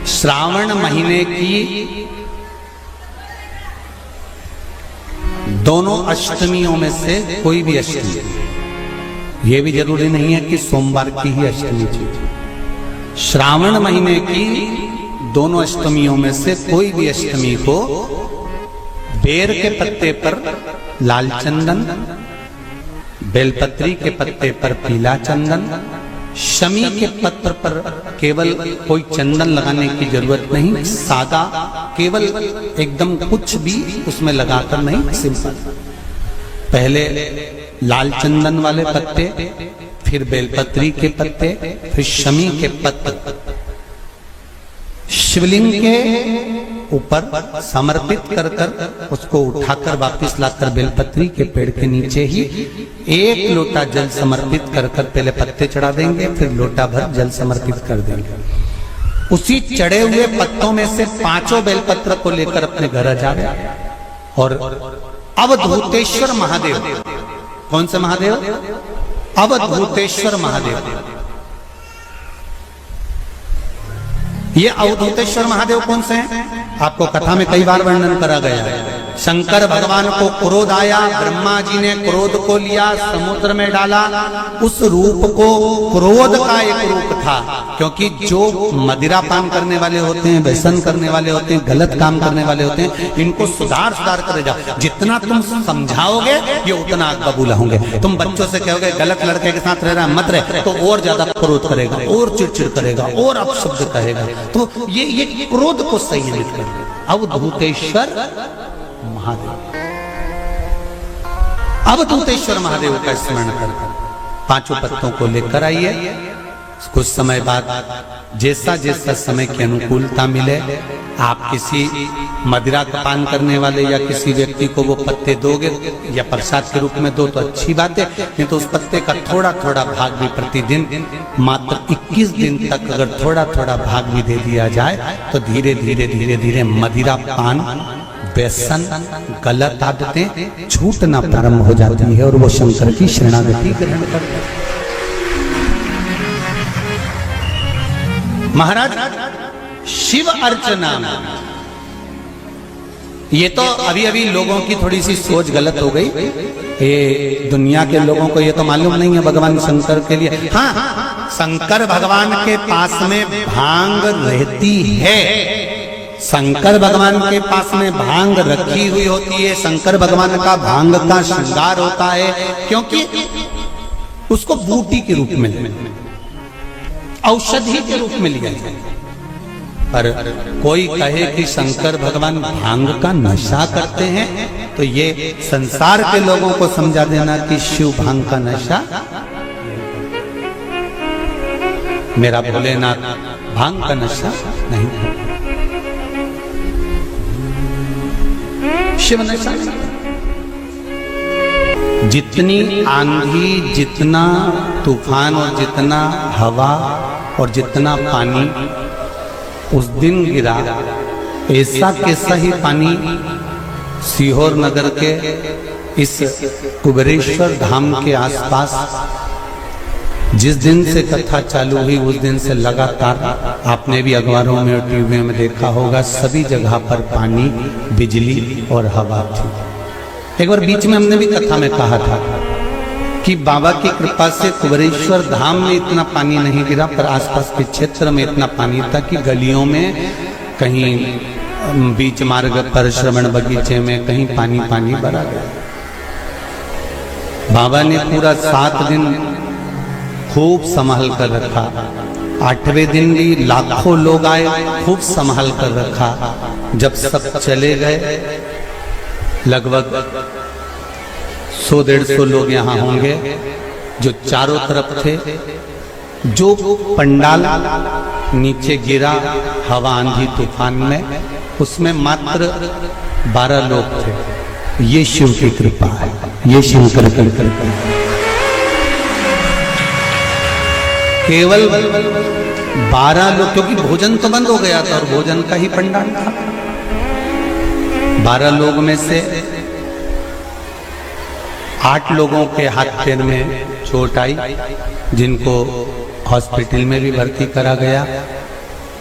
श्रावण महीने की दोनों अष्टमियों में से कोई भी अष्टमी, ये भी जरूरी नहीं है कि सोमवार की ही अष्टमी थी। श्रावण महीने की दोनों अष्टमियों में से कोई भी अष्टमी को बेर के पत्ते पर लाल चंदन, बेलपत्री के पत्ते पर पीला चंदन, शमी के पत्र पर केवल कोई चंदन लगाने की जरूरत नहीं, सादा केवल एकदम कुछ भी उसमें लगाकर नहीं, सिंपल। पहले लाल चंदन वाले पत्ते, फिर बेलपत्री के पत्ते, फिर शमी के पत्र शिवलिंग के ऊपर समर्पित कर कर उसको उठाकर वापस लाकर बेलपत्री के पेड़ के नीचे ही एक लोटा जल समर्पित कर कर पहले पत्ते चढ़ा देंगे, फिर लोटा भर जल समर्पित कर देंगे। उसी चढ़े हुए पत्तों में से 5 बेलपत्र को लेकर अपने घर जा रहे और अवधूतेश्वर महादेव, कौन से महादेव? अवधूतेश्वर महादेव। ये अवधूतेश्वर महादेव कौन से हैं? आपको कथा में कई बार वर्णन करा गया है। शंकर भगवान को क्रोध आया, ब्रह्मा जी ने क्रोध को लिया, समुद्र में डाला। उस रूप को क्रोध का एक रूप था, क्योंकि जो मदिरा पान करने वाले होते हैं, व्यसन करने वाले होते हैं, गलत काम करने वाले होते हैं, इनको सुधार करे जाओ। जितना तुम समझाओगे ये उतना आग बबूला होंगे। तुम बच्चों से कहोगे गलत लड़के के साथ रह रहा मत रहे, तो और ज्यादा क्रोध करेगा, और चिड़चिड़ करेगा, और अपशब्द कहेगा। तो ये क्रोध को संयमित कर अवधूतेश्वर महादेव, अवधूतेश्वर महादेव का स्मरण कर 5 पत्तों को लेकर आइए। कुछ समय बाद जैसा जैसा समय की अनुकूलता मिले, आप किसी मदिरा का पान करने वाले या किसी व्यक्ति को वो पत्ते दोगे या प्रसाद के रूप में दो तो अच्छी बात है, नहीं तो उस पत्ते का थोड़ा थोड़ा भाग भी प्रतिदिन मात्र 21 दिन तक अगर थोड़ा थोड़ा भाग भी दे दिया जाए तो धीरे धीरे धीरे धीरे मदिरा पान, व्यसन, गलत आदतें छूटना प्रारंभ हो जाती है और वो शंकर की शरणागति ग्रहण करते हैं। महाराज शिव अर्चना, ये तो अभी अभी लोगों की थोड़ी सी सोच गलत हो गई। ये दुनिया के लोगों को ये तो मालूम नहीं है भगवान शंकर के लिए। हाँ, शंकर भगवान के पास में भांग रहती है, शंकर भगवान के पास में भांग रखी हुई होती है। शंकर भगवान का भांग का श्रृंगार होता है, क्योंकि उसको बूटी के रूप में, औषधि के रूप में लिया जाए। पर कोई कहे कि शंकर भगवान भांग का नशा करते हैं, तो ये संसार के लोगों को समझा देना कि शिव भांग का नशा, मेरा भोलेनाथ भांग का नशा नहीं है, शिव नशा। जितनी आंधी, जितना तूफान और जितना हवा और जितना पानी उस दिन गिरा, ऐसा कैसा ही पानी सीहोर नगर के इस कुबेरेश्वर धाम के आसपास जिस दिन से कथा चालू हुई उस दिन से लगातार, आपने भी अखबारों में और टीवी में देखा होगा, सभी जगह पर पानी, बिजली और हवा थी। एक बार बीच में हमने भी कथा में कहा था कि बाबा की कृपा से कुबेरेश्वर धाम में इतना पानी नहीं गिरा, पर आसपास के क्षेत्र में इतना पानी था कि गलियों में, कहीं बीच मार्ग पर, श्रवण बगीचे में कहीं पानी पानी भरा गया। बाबा ने पूरा 7 दिन खूब संभाल कर रखा। 8वें दिन भी लाखों लोग आए, खूब संभाल कर रखा। जब सब चले गए, लगभग 100-150 लोग यहाँ होंगे जो चारों तरफ थे। जो पंडाल नीचे गिरा हवा, आंधी, तूफान में, उसमें मात्र 12 लोग थे। ये शिव की कृपा है, ये शंकर की कृपा है। केवल 12 लोग, क्योंकि भोजन तो बंद हो गया था और भोजन का ही पंडाल था। 12 लोग में से 8 लोगों के हाथ पैर में चोट आई, जिनको हॉस्पिटल में भी भर्ती करा गया।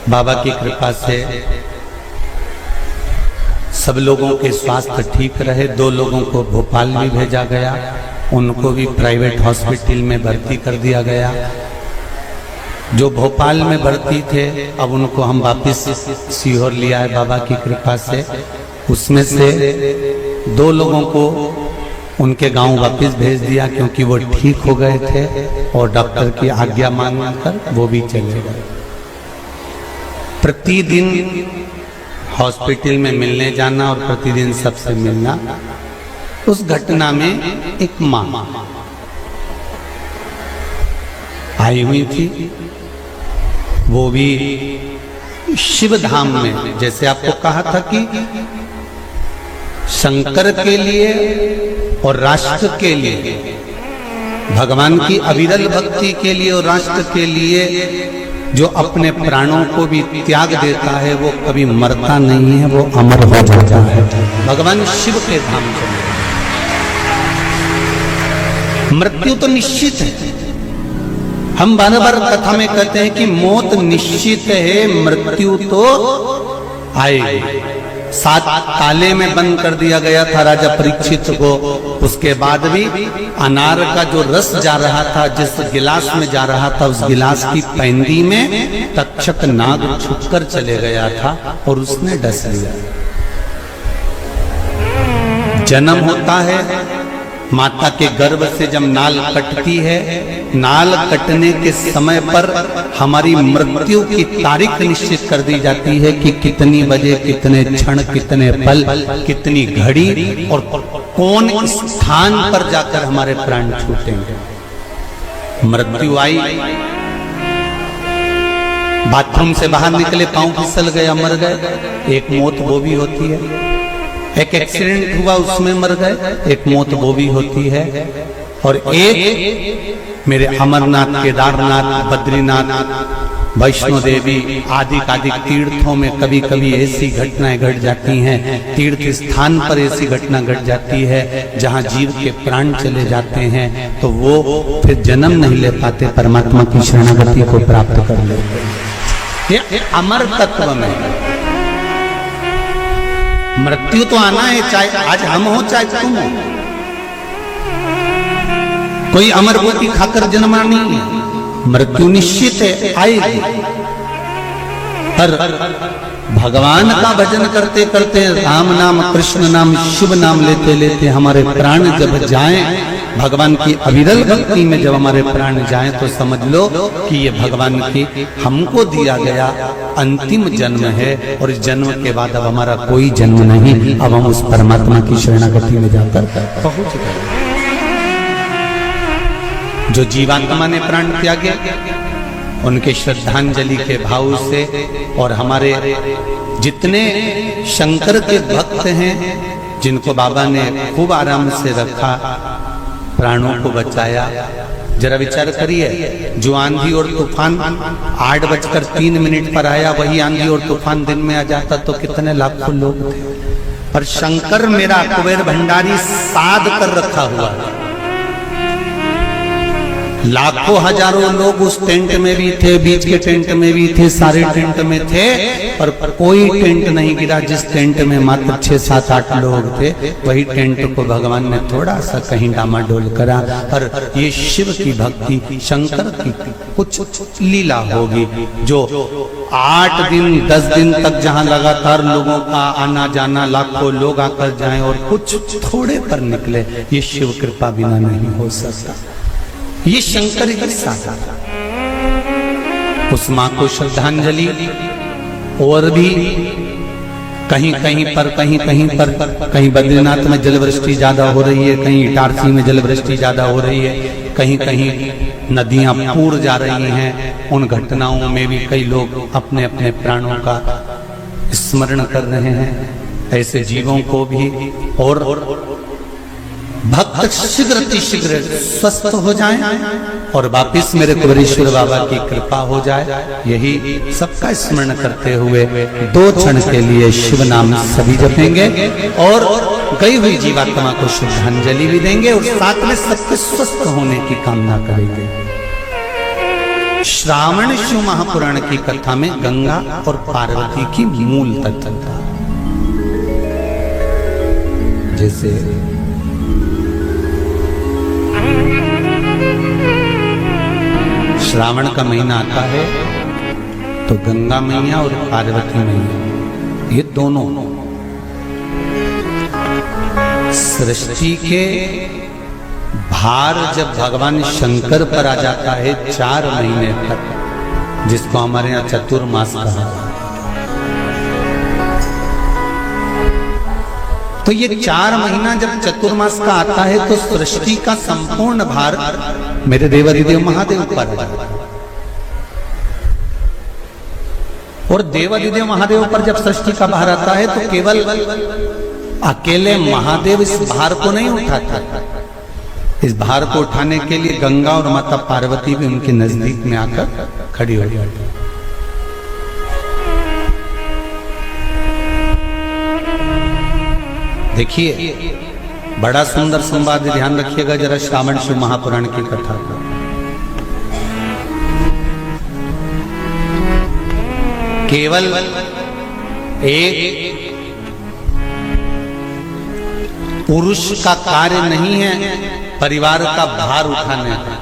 बाबा की कृपा से सब लोगों के स्वास्थ्य ठीक रहे। 2 लोगों को भोपाल भी भेजा गया, उनको भी प्राइवेट हॉस्पिटल में भर्ती कर दिया गया। जो भोपाल में भर्ती थे अब उनको हम वापस सीहोर लिया है बाबा की कृपा से। उसमें से 2 लोगों को उनके गांव वापस भेज दिया क्योंकि वो ठीक हो गए थे और डॉक्टर की आज्ञा मांगकर वो भी चले गए। प्रतिदिन हॉस्पिटल में मिलने जाना और प्रतिदिन सबसे मिलना। उस घटना में एक मां आई हुई थी, वो भी शिव धाम में, जैसे आपको कहा था कि शंकर के लिए और राष्ट्र के लिए, भगवान की अविरल भक्ति के लिए और राष्ट्र के लिए जो अपने प्राणों को भी त्याग देता है वो कभी मरता नहीं है, वो अमर हो जाता है। भगवान शिव के धाम चले। मृत्यु तो निश्चित है। हम बार बार कथा में कहते हैं कि मौत निश्चित है, मृत्यु तो आएगी। 7 ताले में बंद कर दिया गया था राजा परीक्षित को। उसके बाद भी अनार का जो रस जा रहा था, जिस गिलास में जा रहा था, उस गिलास की पैंदी में तक्षक नाग छुपकर चले गया था और उसने डस लिया। जन्म होता है, माता के गर्भ से जब नाल कटती है, नाल कटने के समय पर हमारी मृत्यु की तारीख निश्चित कर दी जाती है कि कितनी बजे, कितने क्षण, कितने पल, कितनी घड़ी और कौन स्थान पर जाकर हमारे प्राण छूटेंगे। मृत्यु आई, बाथरूम से बाहर निकले, पांव फिसल गया, मर गए। एक मौत वो भी होती है। एक एक्सीडेंट हुआ, उसमें मर गए, एक मौत वो भी होती है। और एक मेरे अमरनाथ, केदारनाथ, बद्रीनाथ, वैष्णो देवी आदि तीर्थों में कभी कभी ऐसी घटनाएं घट जाती हैं, तीर्थ स्थान पर ऐसी घटना घट जाती है जहां जीव के प्राण चले जाते हैं, तो वो फिर जन्म नहीं ले पाते, परमात्मा की शरणागति को प्राप्त कर लेते। ये अमर तत्व में मृत्यु तो आना है, चाहे आज हम हो चाहे तुम हो। कोई अमर गोटी खाकर जन्मा नहीं है, मृत्यु निश्चित है, आएगी। पर भगवान का भजन करते करते, राम नाम, कृष्ण नाम, शिव नाम लेते लेते हमारे प्राण जब जाएं, भगवान की अविरल भक्ति में जब हमारे प्राण जाएं, तो समझ लो कि ये भगवान की हमको दिया गया अंतिम जन्म है और इस जन्म के बाद अब हमारा कोई जन्म नहीं। अब हम उस परमात्मा की शरणागति में जाकर पहुंच गए। जो जीवात्मा ने प्राण त्यागे, उनके श्रद्धांजलि के भाव से, और हमारे जितने शंकर के भक्त हैं जिनको बाबा ने खूब आराम से रखा, प्राणों को बचाया। जरा विचार करिए, जो आंधी और तूफान 8:03 पर आया, वही आंधी और तूफान दिन में आ जाता तो कितने लाखों लोग थे। पर शंकर मेरा कुबेर भंडारी साध कर रखा हुआ है। लाखों हजारों लोग उस टेंट में भी थे, बीच के टेंट में भी थे, सारे टेंट में थे, पर कोई टेंट नहीं गिरा। जिस टेंट में मात्र 6, 7, 8 लोग थे, वही टेंट को भगवान ने थोड़ा सा कहीं डामाडोल करा। पर ये शिव की भक्ति, शंकर की कुछ लीला होगी जो 8 दिन 10 दिन तक जहां लगातार लोगों का आना जाना, लाखों लोग आकर जाएं और कुछ थोड़े पर निकले, ये शिव कृपा बिना नहीं हो सकता। ये शंकर की साधना। उस मां को श्रद्धांजलि। और भी कहीं कहीं पर कहीं बद्रीनाथ में जलवृष्टि ज्यादा हो रही है, कहीं इटारसी में जलवृष्टि ज्यादा हो रही है, कहीं कहीं नदियां पूर जा रही हैं। उन घटनाओं में भी कई लोग अपने अपने प्राणों का स्मरण कर रहे हैं। ऐसे जीवों को भी और भक्त शीघ्र स्वस्थ हो जाएं और वापिस मेरे कुबेरेश्वर बाबा की कृपा हो जाए, यही सबका स्मरण करते हुए 2 क्षण के लिए शिव नाम सभी जपेंगे और गई हुई जीवात्मा को श्रद्धांजलि भी देंगे और साथ में सबके स्वस्थ होने की कामना करेंगे। श्रावण शिव महापुराण की कथा में गंगा और पार्वती की मूल तत्वता, जैसे श्रावण का महीना आता है तो गंगा मैया और पार्वती मैया ये दोनों सृष्टि के भार जब भगवान शंकर पर आ जाता है 4 महीने तक, जिसको हमारे यहाँ चतुर्मास कहा जाता है, तो ये 4 महीना जब चतुर्मास का आता है तो सृष्टि का संपूर्ण भार मेरे देवाधिदेव महादेव पर आ जाता है। और देवाधिदेव महादेव पर जब सृष्टि का भार आता है तो केवल अकेले महादेव इस भार को नहीं उठाता, इस भार को उठाने के लिए गंगा और माता पार्वती भी उनके नजदीक में आकर खड़ी हो जाती। देखिए बड़ा सुंदर संवाद, ध्यान रखिएगा जरा श्रावण शिव महापुराण की कथा को। केवल एक पुरुष का कार्य नहीं है परिवार का भार उठाने का,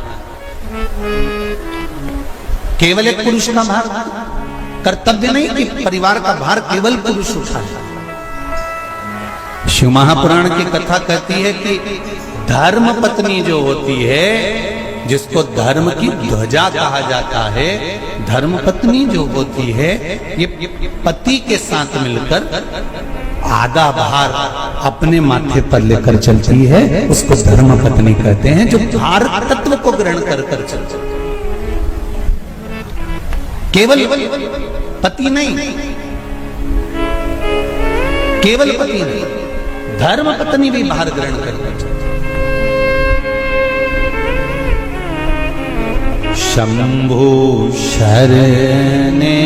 केवल एक पुरुष का भार कर्तव्य नहीं कि परिवार का भार केवल पुरुष उठाए। शिव महापुराण की कथा कहती है कि धर्म पत्नी जो होती है, जिसको धर्म की ध्वजा कहा जाता है, धर्म पत्नी जो होती है ये पति के साथ मिलकर आधा भार अपने माथे पर लेकर चलती है, उसको धर्म पत्नी कहते हैं, जो भार तत्व को ग्रहण कर कर चलती है। केवल पति नहीं, केवल पति नहीं, धर्म पत्नी भी भार ग्रहण कर कर चलती है। शंभु शरणे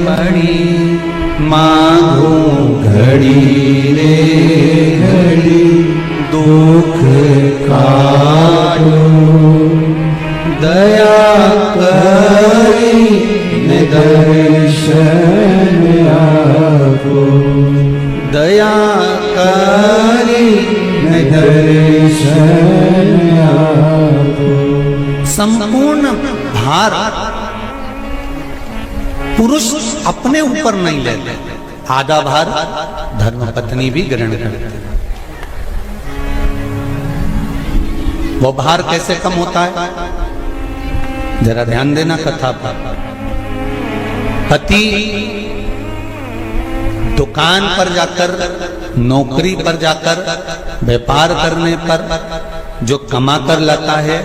पड़ी मांगू घड़ी रे घड़ी, दुख काटो दया करी दर्शन आपो, दया करी दर्शन आपो। संपूर्ण भार पुरुष अपने ऊपर नहीं लेते, आधा भार धर्मपत्नी भी ग्रहण करते। वो भार कैसे कम होता है, जरा ध्यान देना कथा पर। पति दुकान पर जाकर, नौकरी पर जाकर, व्यापार करने पर जो कमा कर लाता है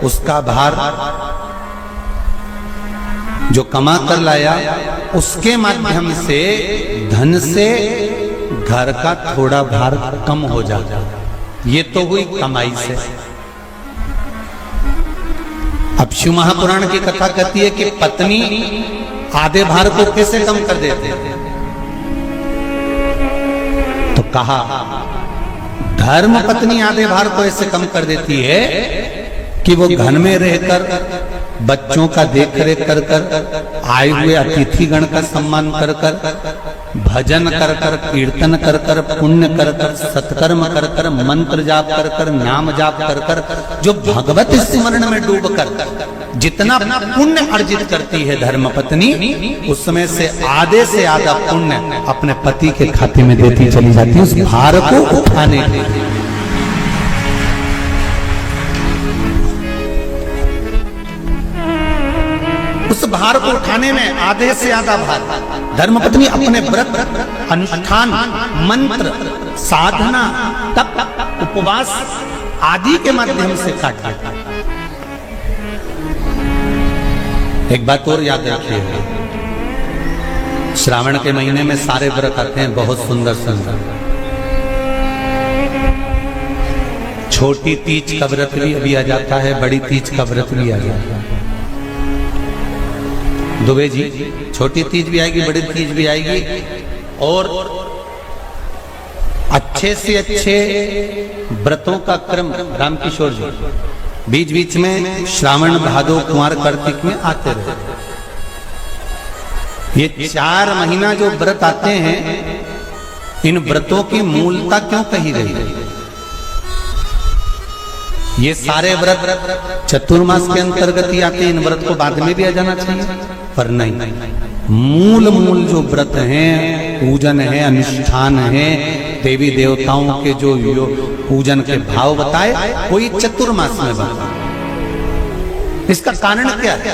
उसका भार, जो कमा कर लाया उसके माध्यम से धन से घर का थोड़ा भार कम हो जाता। ये तो हुई कमाई से। अब शिव महापुराण की कथा कहती है कि पत्नी आधे भार को कैसे कम कर देते, तो कहा धर्म पत्नी आधे भार को ऐसे कम कर देती है कि वो घर में रहकर बच्चों का देख रेख कर कर, आए हुए अतिथिगण का सम्मान कर कर, भजन कर कर, कीर्तन कर कर, पुण्य कर कर, सत्कर्म कर कर, मंत्र जाप कर कर, नाम जाप कर कर, जो भगवत स्मरण में डूब कर जितना पुण्य अर्जित करती है धर्मपत्नी, उसमें से आधा पुण्य अपने पति के खाते में देती चली जाती है, उस भार को उठाने के लिए। उस भार को उठाने में आधे से आधा भार धर्मपत्नी अपने व्रत, अनुष्ठान, मंत्र, साधना, तप, उपवास आदि के माध्यम से काटता। एक बात और याद रखिए, श्रावण के महीने में सारे व्रत आते हैं, बहुत सुंदर सुंदर। छोटी तीज का व्रत भी आ जाता है, बड़ी तीज का व्रत भी आ जाता है। दुबे जी, छोटी तीज भी आएगी, बड़ी तीज भी आएगी, और अच्छे से अच्छे व्रतों का क्रम रामकिशोर जी बीच बीच में श्रावण भादो कुंवर कार्तिक में आते रहे। ये 4 महीना जो व्रत आते हैं, इन व्रतों की मूलता क्यों कही गई है? ये सारे व्रत चतुर्मास के अंतर्गत ही आते हैं, इन व्रत को बाद में भी आ जाना चाहिए, पर नहीं। मूल जो व्रत हैं, पूजन है, अनुष्ठान है, देवी देवताओं के जो पूजन के भाव बताए, कोई चतुर्मास में बताए। इसका कारण क्या है?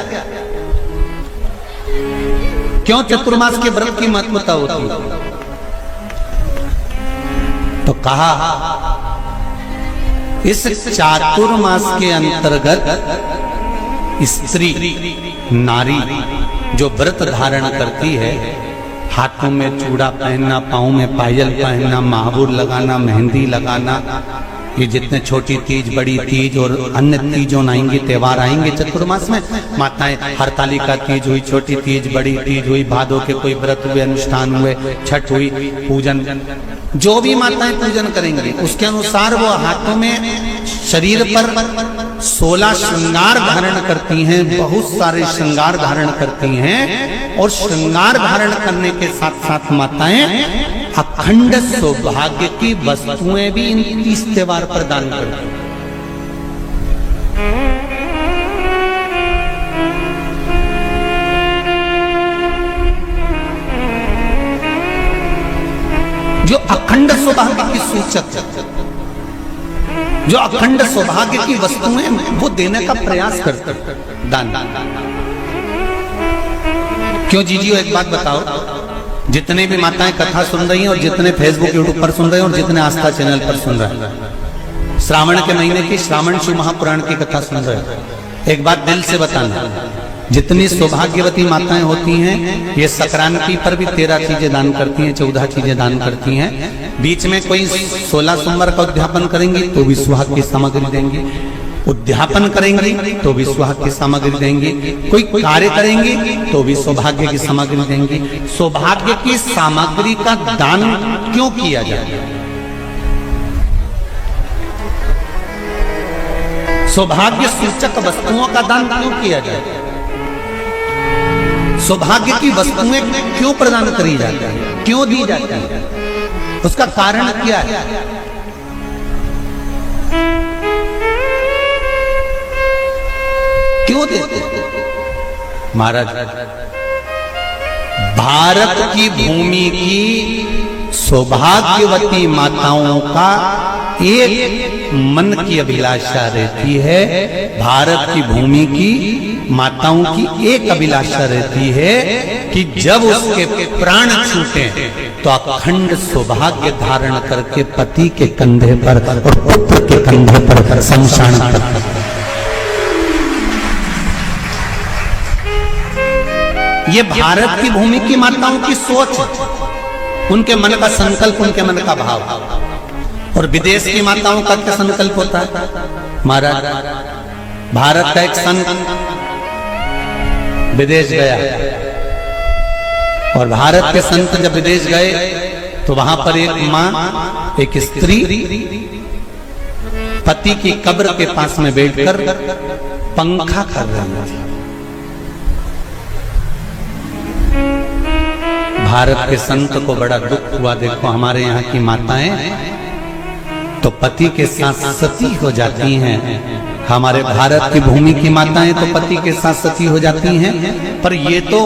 क्यों चतुर्मास के व्रत की महत्वता होती है? तो कहा इस चातुर्मास के अंतर्गत स्त्री नारी जो व्रत धारण करती है, हाथों में चूड़ा पहनना, पाँव में पायल पहनना, महाबूर लगाना, मेहंदी लगाना, ये जितने छोटी तीज, बड़ी तीज और अन्य तीजों आएंगे, त्योहार आएंगे चतुर्मास में, माताएं हरतालिका तीज हुई, छोटी तीज, बड़ी तीज हुई, भादों के कोई व्रत हुए, अनुष्ठान हुए, छठ हुई, पूजन, जो भी माताएं पूजन करेंगे उसके अनुसार वो हाथों में, शरीर पर 16 श्रृंगार धारण करती हैं, बहुत सारे श्रृंगार धारण करती हैं, और श्रृंगार धारण करने के साथ साथ माताएं अखंड सौभाग्य की वस्तुएं भी इन 30 त्योहार पर दान करती हैं। जो अखंड सौभाग्य की सूचक, जो अखंड सौभाग्य की वस्तुएं वो देने का प्रयास करते हैं, दान। क्यों जीजियो, एक बात बताओ, जितने भी माताएं कथा सुन रही हैं और जितने फेसबुक यूट्यूब पर सुन रहे हैं और जितने आस्था चैनल पर सुन रहे हैं, श्रावण के महीने की श्रावण शिव महापुराण की कथा सुन रहे हैं, एक बात दिल से बताना, जितनी सौभाग्यवती माताएं होती हैं, ये संक्रांति पर भी 13 चीजें दान करती हैं, 14 चीजें दान करती हैं। बीच में कोई 16 सोमवार का उद्यापन करेंगी तो भी सुहाग की सामग्री देंगी, उद्यापन करेंगी तो भी सुहाग की सामग्री देंगी, कोई कार्य करेंगी तो भी सौभाग्य की सामग्री देंगी। सौभाग्य की सामग्री का दान क्यों किया जाए? सौभाग्य सूचक वस्तुओं का दान क्यों किया जाए? सौभाग्य की वस्तुएं क्यों प्रदान करी जाती है, क्यों दी जाती है? उसका कारण क्या है? क्यों देते? महाराज, भारत की भूमि की सौभाग्यवती माताओं का एक मन की अभिलाषा रहती है, भारत की भूमि की माताओं की एक अभिलाषा रहती है कि जब उसके प्राण छूटे तो अखंड सौभाग्य धारण करके पति के कंधे पर और पुत्र के कंधे पर शमशान पर। ये भारत की भूमि की माताओं की सोच, उनके मन का संकल्प, उनके मन का भाव। और विदेश की माताओं का क्या संकल्प होता है? महाराज, भारत का एक संत विदेश गया और भारत के संत जब विदेश गए तो वहां पर एक मां, एक स्त्री पति की कब्र के पास में बैठकर पंखा कर रही थी। भारत के संत को बड़ा दुख हुआ, देखो हमारे यहाँ की माताएं तो पति के साथ सती हो जाती हैं, हमारे भारत की भूमि की माताएं तो पति के साथ सती हो जाती हैं, पर ये तो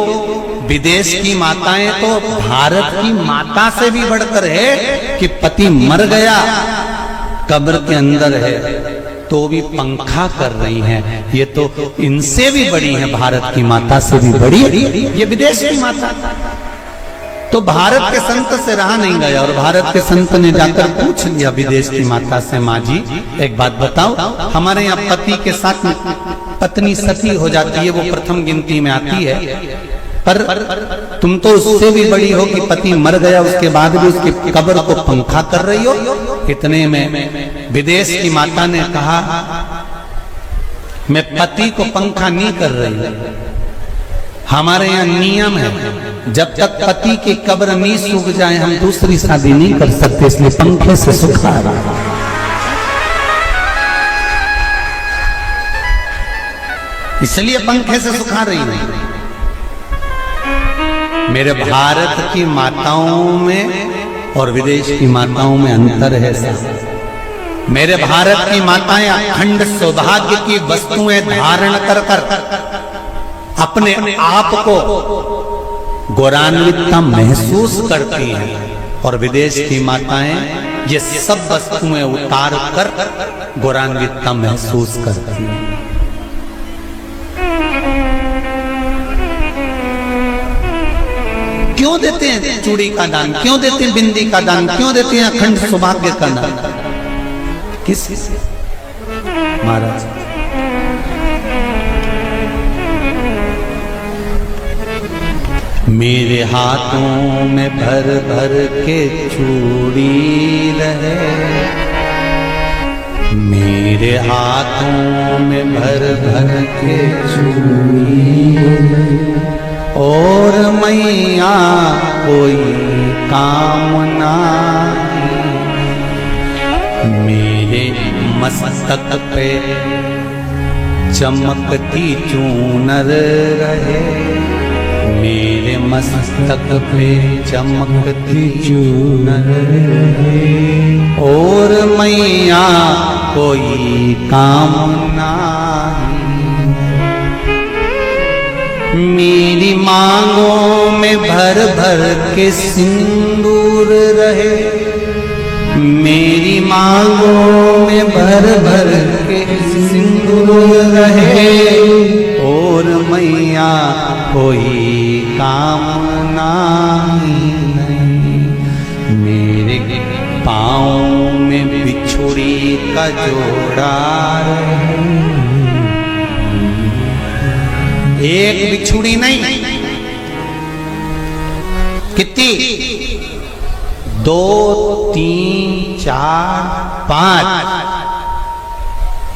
विदेश की माताएं तो भारत की माता से भी बढ़कर है कि पति मर गया, कब्र के अंदर है तो भी पंखा कर रही हैं। ये तो इनसे भी बड़ी है, भारत की माता से भी बड़ी ये विदेश की माता। तो भारत के संत से रहा नहीं गया और भारत के संत ने जाकर पूछ लिया विदेश की माता से, माँ जी एक बात बताओ, हमारे यहाँ पति के साथ पत्नी सती हो जाती है, वो प्रथम गिनती में आती है, पर तुम तो उससे भी बड़ी हो कि पति मर गया उसके बाद भी उसकी कब्र को पंखा कर रही हो। इतने में विदेश की माता ने कहा, मैं पति को पंखा नहीं कर रही, हमारे यहाँ नियम है जब तक पति की कब्र नहीं सूख जाए हम दूसरी शादी नहीं कर सकते, इसलिए पंखे से सुखा रहा। इसलिए पंखे से सुखा रही हूं। मेरे भारत की माताओं में और विदेश की माताओं में अंतर है साहब। मेरे भारत की माताएं अखंड सौभाग्य की वस्तुएं धारण कर कर अपने आप को गौरवान्वितता महसूस करती हैं, और विदेश की माताएं ये सब वस्तुएं उतार कर गौरवान्वितता महसूस करती हैं। क्यों देते हैं चूड़ी का दान, क्यों देते हैं बिंदी का दान, क्यों देते हैं अखंड सौभाग्य का दान? किस महाराज? मेरे हाथों में भर भर के चूड़ी रहे, मेरे हाथों में भर भर के चूड़ी रहे, और मैया कोई काम नहीं, मेरे मस्तक पे चमकती चूनर रहे, मेरे मस्तक पे चमकती चूनर रहे, और मैया कोई काम नहीं, मेरी मांगों में भर भर के सिंदूर रहे, मेरी मांगों में भर भर के सिंदूर रहे, और मैया कोई कामना नहीं, मेरे पाँव में बिछुड़ी का जोड़ा रहे, एक बिछुड़ी नहीं, कितनी? 2, 3, 4, 5,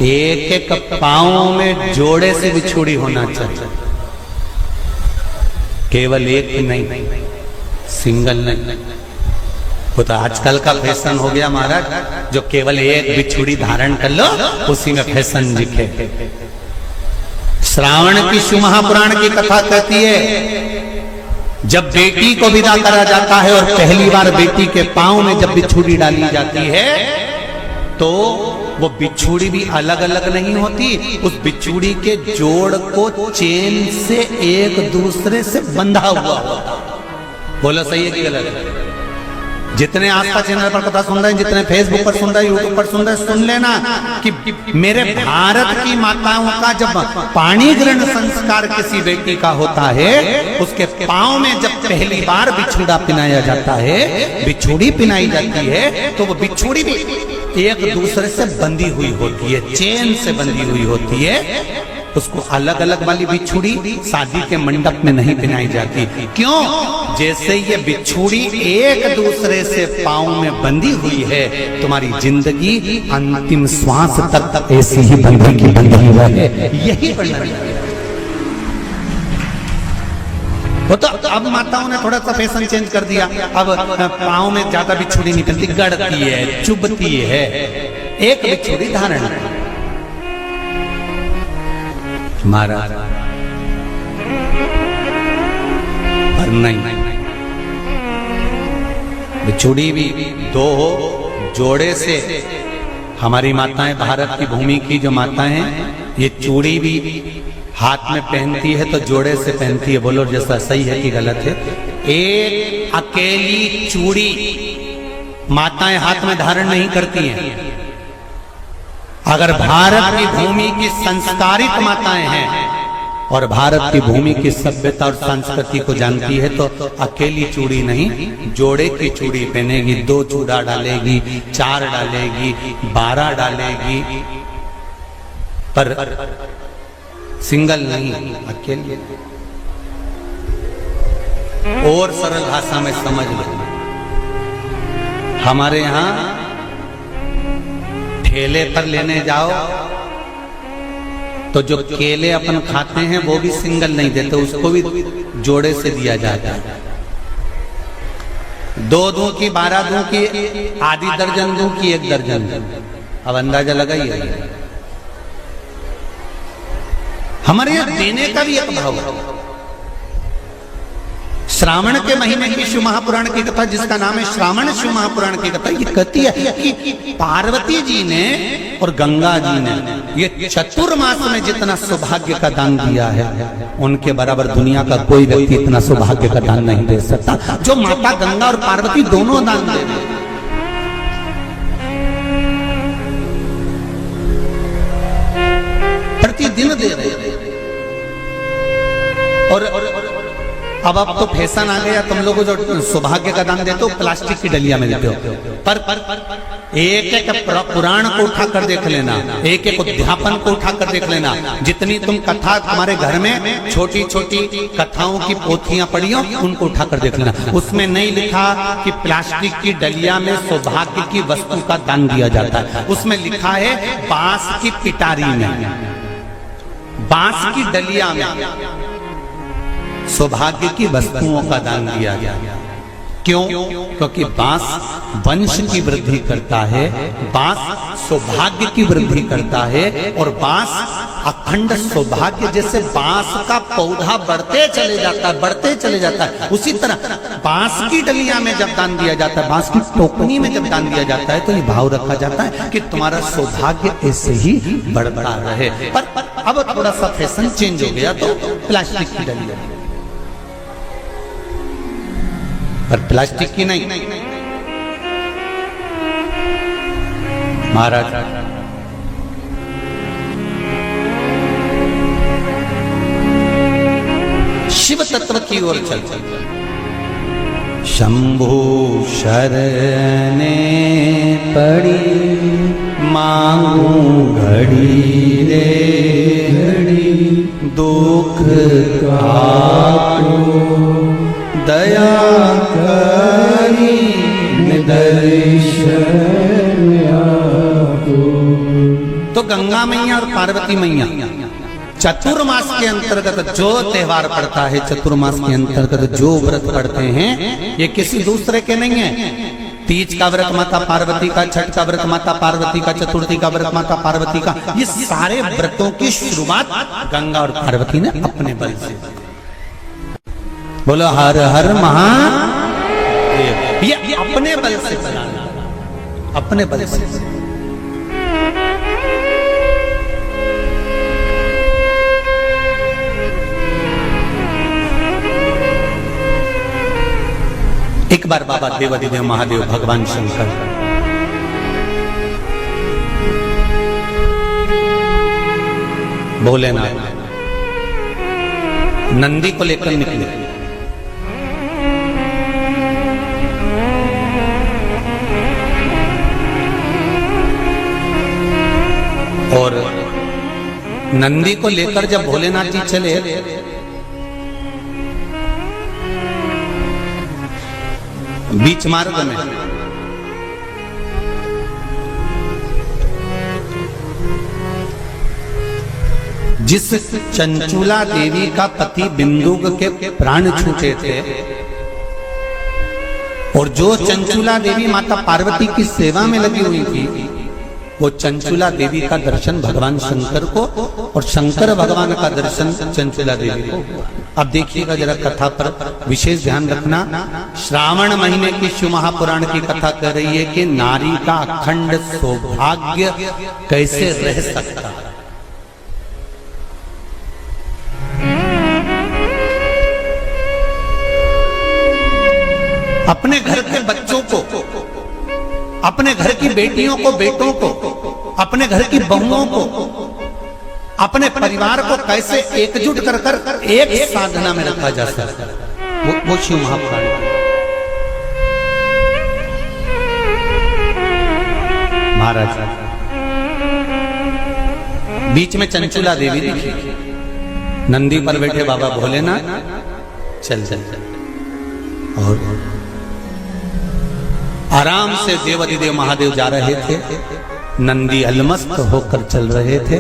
एक एक पाँव में जोड़े से बिछुड़ी होना चाहिए, केवल एक नहीं, सिंगल नहीं। वो तो आजकल का फैशन हो गया महाराज, जो केवल एक बिछुड़ी धारण कर लो उसी में फैशन दिखे। श्रावण की शिव महापुराण की कथा कहती है, जब बेटी को विदा करा जाता है और पहली बार बेटी के पांव में जब बिछुड़ी डाली जाती है, तो वो बिछुड़ी भी अलग अलग नहीं होती, उस बिछुड़ी के जोड़ को चेन से एक दूसरे से बंधा हुआ होता। बोलो सही है कि गलत? जितने आस्था चैनल पर कथा सुन रहे हैं, जितने फेसबुक पर सुन रहे हैं, यूट्यूब पर सुन रहे हैं, सुन लेना कि मेरे भारत की माताओं का जब पाणी ग्रहण संस्कार किसी बेटी का होता है, उसके पांव में जब पहली बार बिछुड़ा पिनाया जाता है, बिछुड़ी पिनाई जाती है, तो वो बिछुड़ी भी एक दूसरे से बंधी हुई होती है, चेन से बंधी हुई होती है। उसको अलग अलग वाली बिछुड़ी शादी के मंडप में नहीं पिनाई जाती। क्यों? जैसे ये बिछुड़ी एक दूसरे से पांव में बंधी हुई है, तुम्हारी जिंदगी अंतिम श्वास तक ऐसी ही बंधी रहे, यही वर्णन है। वो तो अब माताओं ने थोड़ा सा फैशन चेंज कर दिया, अब पांव में ज्यादा बिछुड़ी नहीं पहनती, गड़ती है, चुभती है, एक बिछुड़ी धारण महाराज। पर नहीं, बिछुड़ी भी दो हो, जोड़े से। हमारी माताएं, भारत की भूमि की जो माताएं हैं, ये चूड़ी भी हाथ में पहनती है तो जोड़े से पहनती है। बोलो जैसा सही है कि गलत है? एक अकेली चूड़ी माताएं हाथ में धारण नहीं करती हैं। अगर भारत की भूमि की संस्कारित माताएं हैं और भारत की भूमि की सभ्यता और संस्कृति को जानती है, तो अकेली चूड़ी नहीं, जोड़े की चूड़ी पहनेगी, 2 चूड़ा डालेगी, 4 डालेगी, 12 डालेगी, पर सिंगल नहीं, अकेले। और सरल भाषा में समझ लो, हमारे यहां ठेले पर लेने जाओ तो जो केले अपन खाते हैं वो भी सिंगल नहीं देते, उसको भी जोड़े से दिया जाता है। 2 दूं की, 12 दूं की, आधी दर्जन दूं की, 1 दर्जन दूं। अब अंदाजा लगाइए। हमारे यहां देने का भी एक भाव है। श्रावण के महीने की शिव महापुराण की कथा, जिसका नाम है श्रावण शिव महापुराण की कथा, ये कहती है कि पार्वती जी ने और गंगा जी ने ये चतुर्मास में जितना सौभाग्य का दान दिया है, उनके बराबर दुनिया का कोई व्यक्ति इतना सौभाग्य का दान नहीं दे सकता जो माता गंगा और पार्वती दोनों दान दे रहे। प्रतिदिन दे रहे। और अब तो फैशन आ गया, तुम लोगों जो सौभाग्य का दान देते हो प्लास्टिक की डलिया में देते हो। पर एक एक पुराण को उठा कर देख लेना, एक एक उद्यापन को उठा कर देख लेना, जितनी तुम कथा तुम्हारे घर में छोटी छोटी कथाओं की पोथियां पड़ी हो, उनको उठा कर देख लेना। उसमें नहीं लिखा कि प्लास्टिक की डलिया में सौभाग्य की वस्तु का दान दिया जाता है। उसमें लिखा है बांस की पिटारी में, बांस की डलिया में सौभाग्य की वस्तुओं का दान दिया गया। क्यों? क्योंकि बांस वंश की वृद्धि करता है, बांस सौभाग्य की वृद्धि करता है, और बांस अखंड सौभाग्य, जैसे बांस का पौधा बढ़ते चले जाता है, बढ़ते चले जाता है, उसी तरह बांस की डलिया में जब दान दिया जाता है, बांस की टोकनी में जब दान दिया जाता है, तो ये भाव रखा जाता है कि तुम्हारा सौभाग्य ऐसे ही बढ़ता रहे। पर अब थोड़ा सा फैशन चेंज हो गया, तो प्लास्टिक की डलिया, पर प्लास्टिक की नहीं। महाराज शिव तत्व की ओर चल शंभु शरणे पड़ी मांगू घड़ी रे घड़ी दुख काटो दया करी तो गंगा मैया और पार्वती मैया चतुर्मास के अंतर्गत जो त्योहार पड़ता है, चतुर्मास के अंतर्गत जो व्रत पड़ते हैं, ये किसी दूसरे के नहीं है। तीज का व्रत माता पार्वती का, छठ का व्रत माता पार्वती का, चतुर्थी का व्रत माता पार्वती का, ये सारे व्रतों की शुरुआत गंगा और पार्वती ने अपने बल से। बोलो हर हर महादेव। ये अपने बल से बनाना, अपने बल से। एक बार बाबा देवाधिदेव महादेव भगवान शंकर भोलेनाथ नंदी को लेकर निकले। और नंदी को लेकर जब भोलेनाथ जी चले, बीच मार्ग में जिस चंचुला देवी का पति बिंदुक के प्राण छूटे थे, और जो चंचुला देवी माता पार्वती की सेवा में लगी हुई थी, वो चंचुला देवी का दर्शन भगवान शंकर को और शंकर भगवान का दर्शन चंचुला देवी को। अब देखिएगा जरा कथा पर विशेष ध्यान रखना। श्रावण महीने की शिव महापुराण की कथा कह रही है कि नारी का अखंड सौभाग्य कैसे रह सकता है। अपने घर के बच्चों को, अपने घर की बेटियों को, बेटों को, अपने घर की बहुओं को, अपने परिवार को कैसे एकजुट कर कर एक साधना में रखा जा सकता है, वो शिव महापुराण। महाराज बीच में चंचुला देवी दिखी, नंदी पर बैठे बाबा भोलेनाथ चल चल चल, और आराम से देवाधिदेव महादेव जा रहे थे। नंदी अलमस्त होकर चल रहे थे,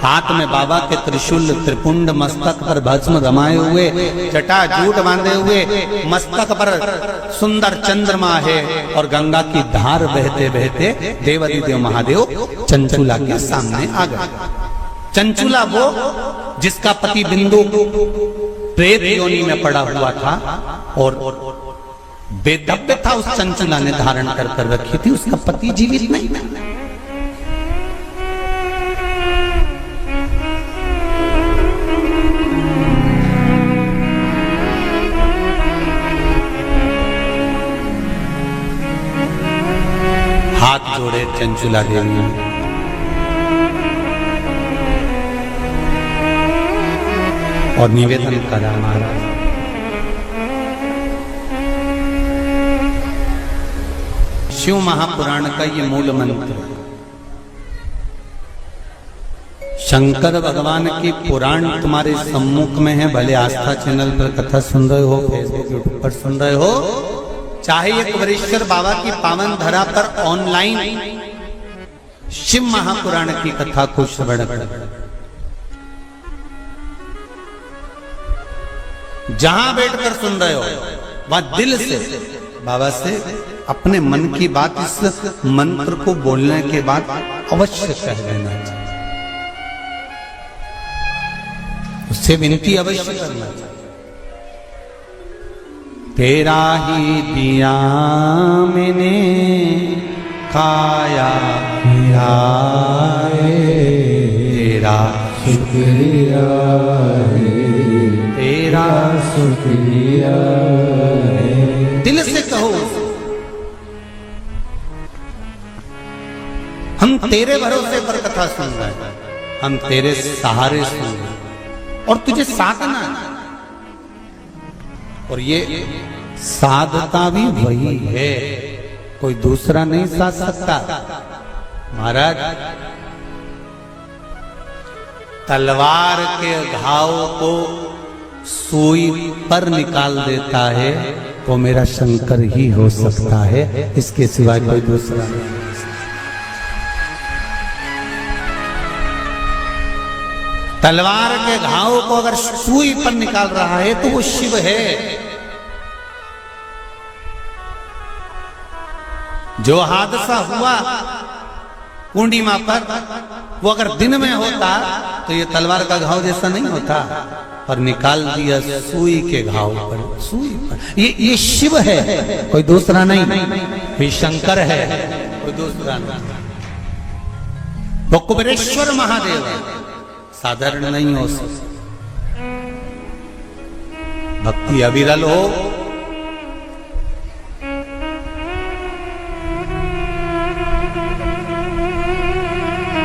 हाथ में बाबा के त्रिशूल त्रिपुंड, मस्तक पर भस्म रमाए हुए, जटाजूट बांधे हुए, मस्तक पर सुंदर चंद्रमा है, और गंगा की धार बहते बहते देवाधिदेव महादेव चंचुला के सामने आ गए। चंचुला वो जिसका पति बिंदु प्रेत योनि में पड़ा हुआ था और बेदव्य था, उस चंचुला ने धारण कर रखी थी, उसका पति जीवित नहीं था। हाथ जोड़े चंचुला देवी ने, और निवेदन करा महाराज, शिव महापुराण का ये मूल मंत्र, शंकर भगवान की पुराण तुम्हारे सम्मुख में है। भले आस्था चैनल पर कथा सुन रहे हो, फेसबुक यूट्यूब पर सुन रहे हो, चाहे एक वरेश्वर बाबा की पावन धरा पर ऑनलाइन शिव महापुराण की कथा को श्रवण कर, जहां बैठकर सुन रहे हो वहां दिल से बाबा से अपने मन की बात इस मंत्र को बोलने के बाद अवश्य कह देना चाहिए, उससे विनती अवश्य करना चाहिए। तेरा ही दिया मैंने खाया पिया, तेरा शुक्रिया है, तेरा शुक्रिया है। दिल से कहो, हम तेरे भरोसे पर कथा सुन रहे हैं, हम तेरे सहारे सुन रहे हैं और तुझे साधना है। और ये साधता भी वही है, कोई दूसरा नहीं साध सकता। महाराज तलवार के घाव को सुई पर निकाल देता है तो मेरा शंकर ही हो सकता है, इसके सिवाय कोई दूसरा नहीं। तलवार के घाव को अगर सुई पर निकाल रहा है तो वो शिव है। जो हादसा हुआ पूर्णिमा पर, वो अगर दिन में होता तो ये तलवार का घाव जैसा नहीं होता, और निकाल दिया सुई के घाव पर, सुई पर। ये शिव है, कोई दूसरा नहीं, ये शंकर है, कोई दूसरा नहीं। वो कुबेरेश्वर महादेव है, साधारण नहीं हो सकती। भक्ति अविरल हो,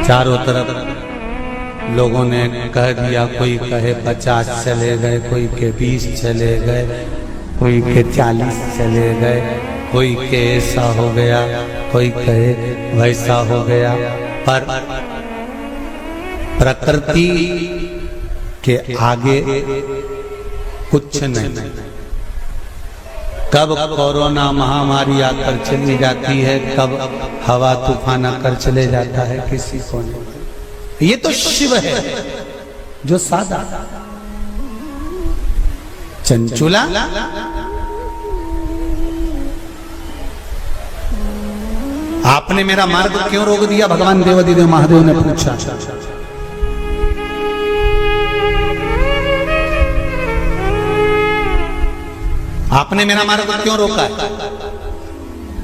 चारों तरफ लोगों ने कह दिया, कोई कहे 50 चले गए, कोई के 20 चले गए, कोई के 40 चले गए, कोई के ऐसा हो गया, कोई कहे वैसा हो गया, पर प्रकृति के आगे कुछ नहीं। कब कोरोना महामारी आकर चली जाती है, कब हवा तूफान आकर चले जाता है, किसी को नहीं। ये तो शिव है जो सादा। चंचुला आपने मेरा मार्ग क्यों रोक दिया? भगवान देवाधिदेव महादेव ने पूछा। आपने मेरा मार्ग क्यों रोका है?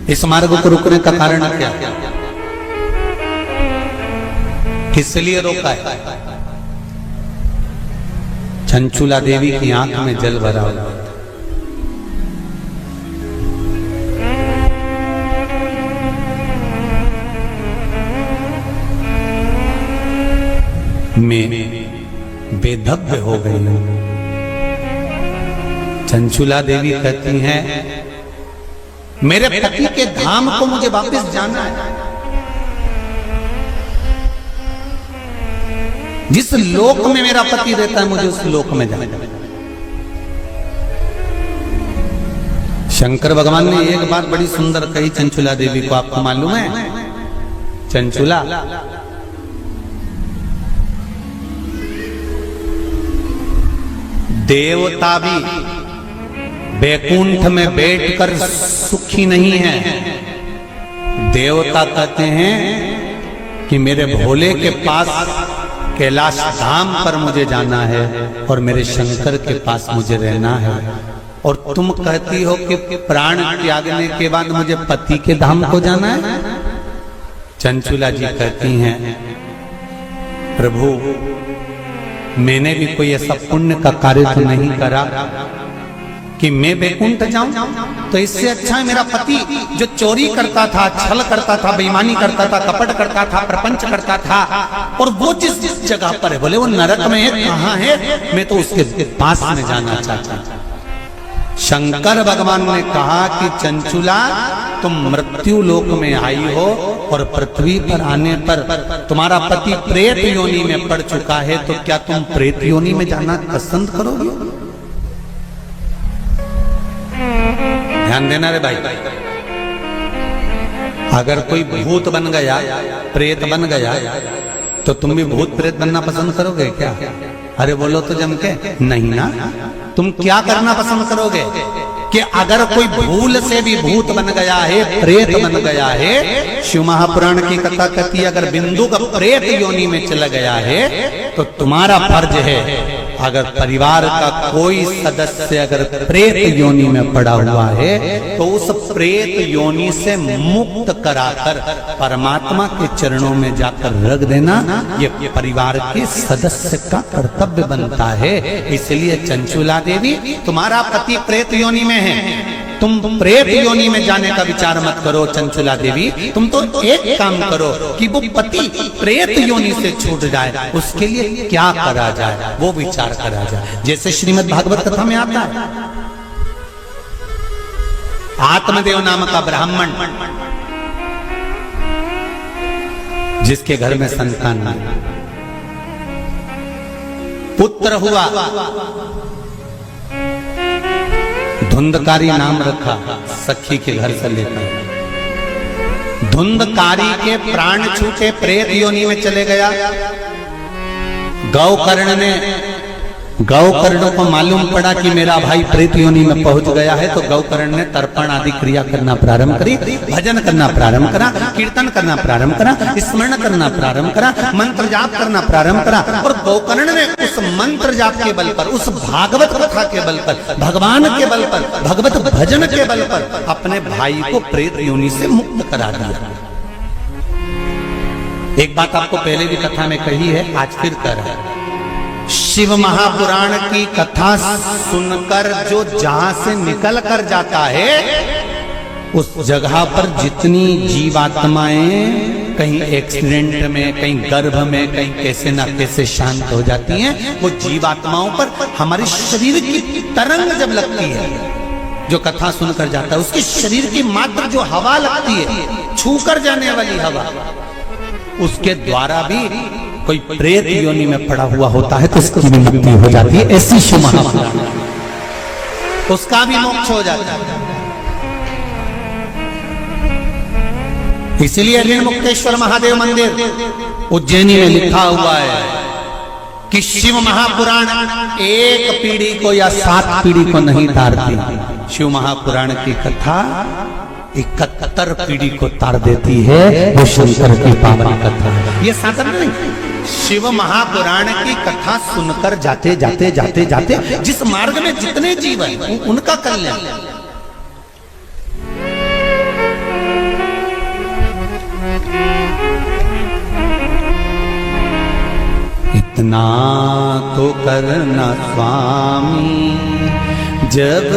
इस मार्ग को रोकने का कारण क्या? किस लिए रोका है? चंचुला देवी की आंख में जल भरा हुआ था। मैं बेधव्य हो गई हूं। चंचुला देवी कहती हैं, मेरे पति के धाम को मुझे वापस जाना है। जिस लोक में मेरा पति रहता है मुझे उस लोक में जाना है। शंकर भगवान ने एक बात बड़ी सुंदर कही चंचुला देवी को, आपको मालूम है? चंचुला, देवता भी बैकुंठ में बैठकर सुखी नहीं है। देवता कहते हैं कि मेरे भोले के पास कैलाश धाम पर मुझे जाना है और मेरे शंकर के पास मुझे रहना है, और तुम कहती हो कि प्राण त्यागने के बाद मुझे पति के धाम को जाना है। चंचुला जी कहती हैं, प्रभु मैंने भी कोई ऐसा पुण्य का कार्य तो नहीं करा कि मैं बैकुंठ जाऊं, तो इससे अच्छा है मेरा पति जो चोरी करता था, छल करता था, बेईमानी करता था, कपट करता था, प्रपंच करता था, और वो जिस जगह पर है, बोले वो नरक में है, कहां है, मैं तो उसके पास में जाना चाहता हूं। शंकर भगवान ने कहा कि चंचुला तुम मृत्यु लोक में आई हो और पृथ्वी पर आने पर तुम्हारा पति प्रेत योनि में पड़ चुका है, तो क्या तुम प्रेत योनि में जाना पसंद करोगे? ध्यान देना रे भाई, अगर कोई भूत बन गया, प्रेत बन गया, तो तुम भी भूत प्रेत बनना पसंद करोगे क्या? अरे बोलो तो जम के नहीं ना। तुम क्या करना पसंद करोगे कि अगर कोई भूल से भी भूत बन गया है, प्रेत बन गया है, शिव महापुराण की कथा कहती है अगर बिंदु का प्रेत योनि में चला गया है, तो तुम्हारा फर्ज है अगर परिवार का कोई सदस्य अगर प्रेत योनि में पड़ा हुआ है तो उस प्रेत योनि से मुक्त कराकर परमात्मा के चरणों में जाकर रख देना, ये परिवार के सदस्य का कर्तव्य बनता है। इसलिए चंचुला देवी तुम्हारा पति प्रेत योनि में है, तुम प्रेत योनि में जाने का विचार मत करो। चंचुला देवी तुम तो एक काम करो कि वो पति प्रेत योनि से छूट जाए, उसके लिए क्या करा जाए वो विचार करा जाए। जैसे श्रीमद् भागवत कथा में आता है, आत्मदेव नाम का ब्राह्मण जिसके घर में संतान नहीं, पुत्र हुआ, धुंधकारी नाम रखा, सखी के घर से लेकर। धुंधकारी के प्राण छूटे, प्रेत योनि में चले गया। गौकर्ण को मालूम पड़ा कि मेरा भाई प्रेत योनि में पहुंच गया है, तो गौकर्ण ने तर्पण आदि क्रिया करना प्रारंभ करी, भजन करना प्रारंभ करा, कीर्तन करना प्रारंभ करा, स्मरण करना प्रारंभ करा, मंत्र जाप करना प्रारंभ करा। और गौकर्ण ने उस मंत्र जाप के बल पर, उस भागवत कथा के बल पर, भगवान के बल पर, भगवत भजन के बल पर अपने भाई को प्रेत योनि से मुक्त करा दिया। एक बात आपको पहले भी कथा में कही है, आज फिर कर रहा है। शिव महापुराण की कथा सुनकर जो जहां से निकल कर जाता है, उस जगह पर जितनी जीवात्माएं कहीं एक्सीडेंट में, कहीं गर्भ में, कहीं कैसे ना कैसे शांत हो जाती हैं, वो जीवात्माओं पर हमारे शरीर की तरंग जब लगती है, जो कथा सुनकर जाता है, उसके शरीर की मात्र जो हवा लगती है, छूकर जाने वाली हवा, उसके द्वारा भी कोई प्रेत योनि में पड़ा हुआ होता है तो उसकी मुक्ति हो जाती है। ऐसी शिव महापुराण, उसका भी मोक्ष हो जाता है। इसलिए ऋणमुक्तेश्वर महादेव मंदिर उज्जैनी में लिखा हुआ है कि शिव महापुराण एक पीढ़ी को या 7 पीढ़ी को नहीं तारती। शिव महापुराण की कथा 71 पीढ़ी को तार देती है। वो शंकर की पावन कथा है, ये साधारण नहीं। शिव महापुराण की कथा सुनकर जाते जाते जाते जाते जिस मार्ग में जितने जीव हैं उनका कल्याण। इतना तो करना स्वामी जब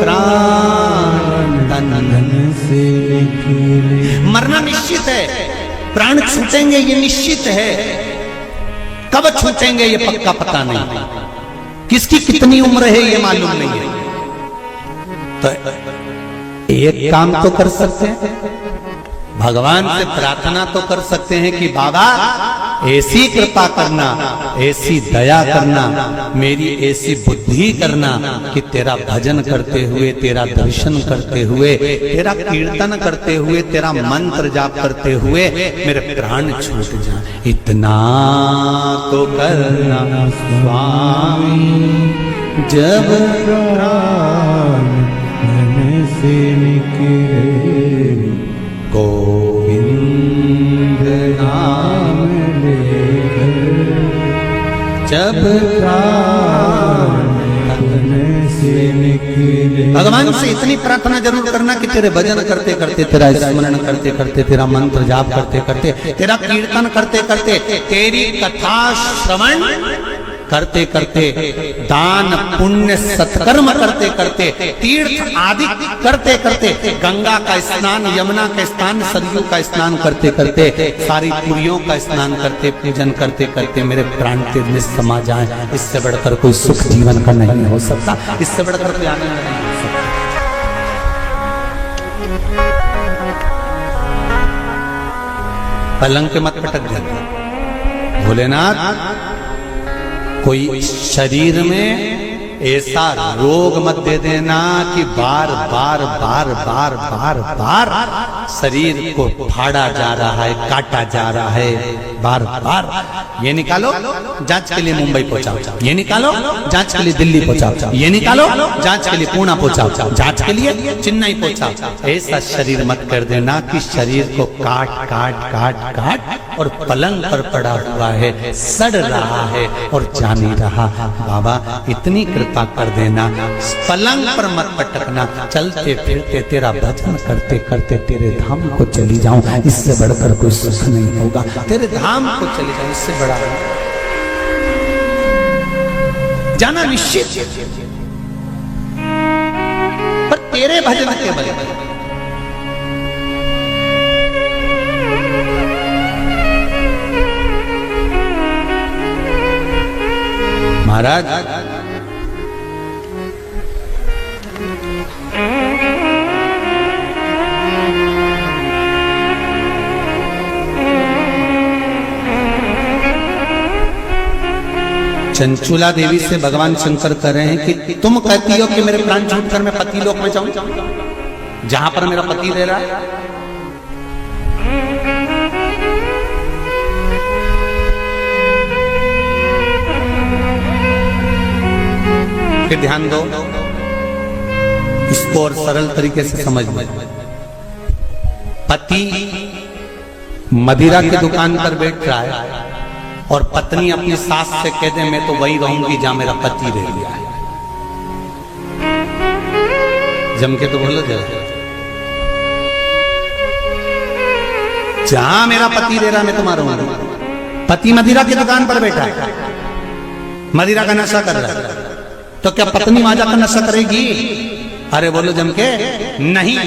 प्राण तन से निकले। मरना निश्चित है, प्राण छूटेंगे ये निश्चित है, कब छूटेंगे ये पक्का पता नहीं, किसकी कितनी उम्र है ये मालूम नहीं है। तो एक काम तो कर सकते हैं, भगवान से प्रार्थना तो कर सकते हैं कि बाबा ऐसी कृपा करना, ऐसी दया करना, मेरी ऐसी बुद्धि करना कि तेरा भजन करते हुए, तेरा दर्शन करते हुए, तेरा कीर्तन करते हुए, तेरा मंत्र जाप करते हुए मेरे प्राण छूट जाए। इतना तो करना स्वामी जब प्राण मन से निकले, गोविंद नाम लेकर जब भगवान से इतनी प्रार्थना जरूर करना कि तेरे भजन करते करते, तेरा स्मरण करते करते, तेरा मंत्र जाप करते करते, तेरा कीर्तन करते करते, तेरी कथा श्रवण करते करते, दान पुण्य सत्कर्म करते करते, तीर्थ आदि करते करते, गंगा का स्नान, यमुना का स्नान, सरयू का स्नान करते करते, सारी पुरियों का स्नान करते, पूजन करते करते मेरे प्राण तेज में समा जाए। इससे बढ़कर कोई सुख जीवन का नहीं हो सकता, इससे बढ़कर कोई आनंद नहीं हो सकता। पलंग पे मत पटक जाना भोलेनाथ। कोई शरीर में ऐसा रोग मत दे देना कि बार बार बार बार बार बार शरीर को फाड़ा जा रहा है, काटा जा रहा है, बार बार। ये निकालो जांच के लिए मुंबई पहुंचाओ, ये निकालो जांच के लिए दिल्ली पहुंचाओ, ये निकालो जांच के लिए पुणे पहुंचाओ, जांच के लिए चेन्नई पहुंचाओ। ऐसा शरीर मत कर देना कि शरीर को काट काट काट काट और पलंग पर पड़ा हुआ है, सड़ रहा है और जा नहीं रहा। बाबा इतनी कृपा कर देना, पलंग पर मत पटकना, चलते फिरते तेरा भजन करते करते तेरे धाम को चली जाऊं, इससे बढ़कर कोई सुख नहीं होगा। तेरे धाम को चली जाऊं, इससे बड़ा जाना निश्चित, पर तेरे भजन के बल। महाराज चंचुला देवी से भगवान शंकर कह रहे हैं कि तुम कहती हो कि मेरे प्राण छूट कर मैं पति लोक में जाऊं, जहां पर मेरा पति रह रहा है। फिर ध्यान दो, इसको और सरल तरीके से समझ लो। पति मदिरा की दुकान पर बैठ रहा है और पत्नी अपनी सास से कह दे मैं तो वही रहूंगी जहां मेरा पति रह गया है। जम के तो बोलो जरा, जहां मेरा पति रह रहा मैं तुम्हारा रहूंगा। पति मदिरा की दुकान पर बैठा है, मदिरा का नशा कर रहा है, तो क्या पत्नी वहां जाकर नशा करेगी? अरे बोलो जम के, नहीं।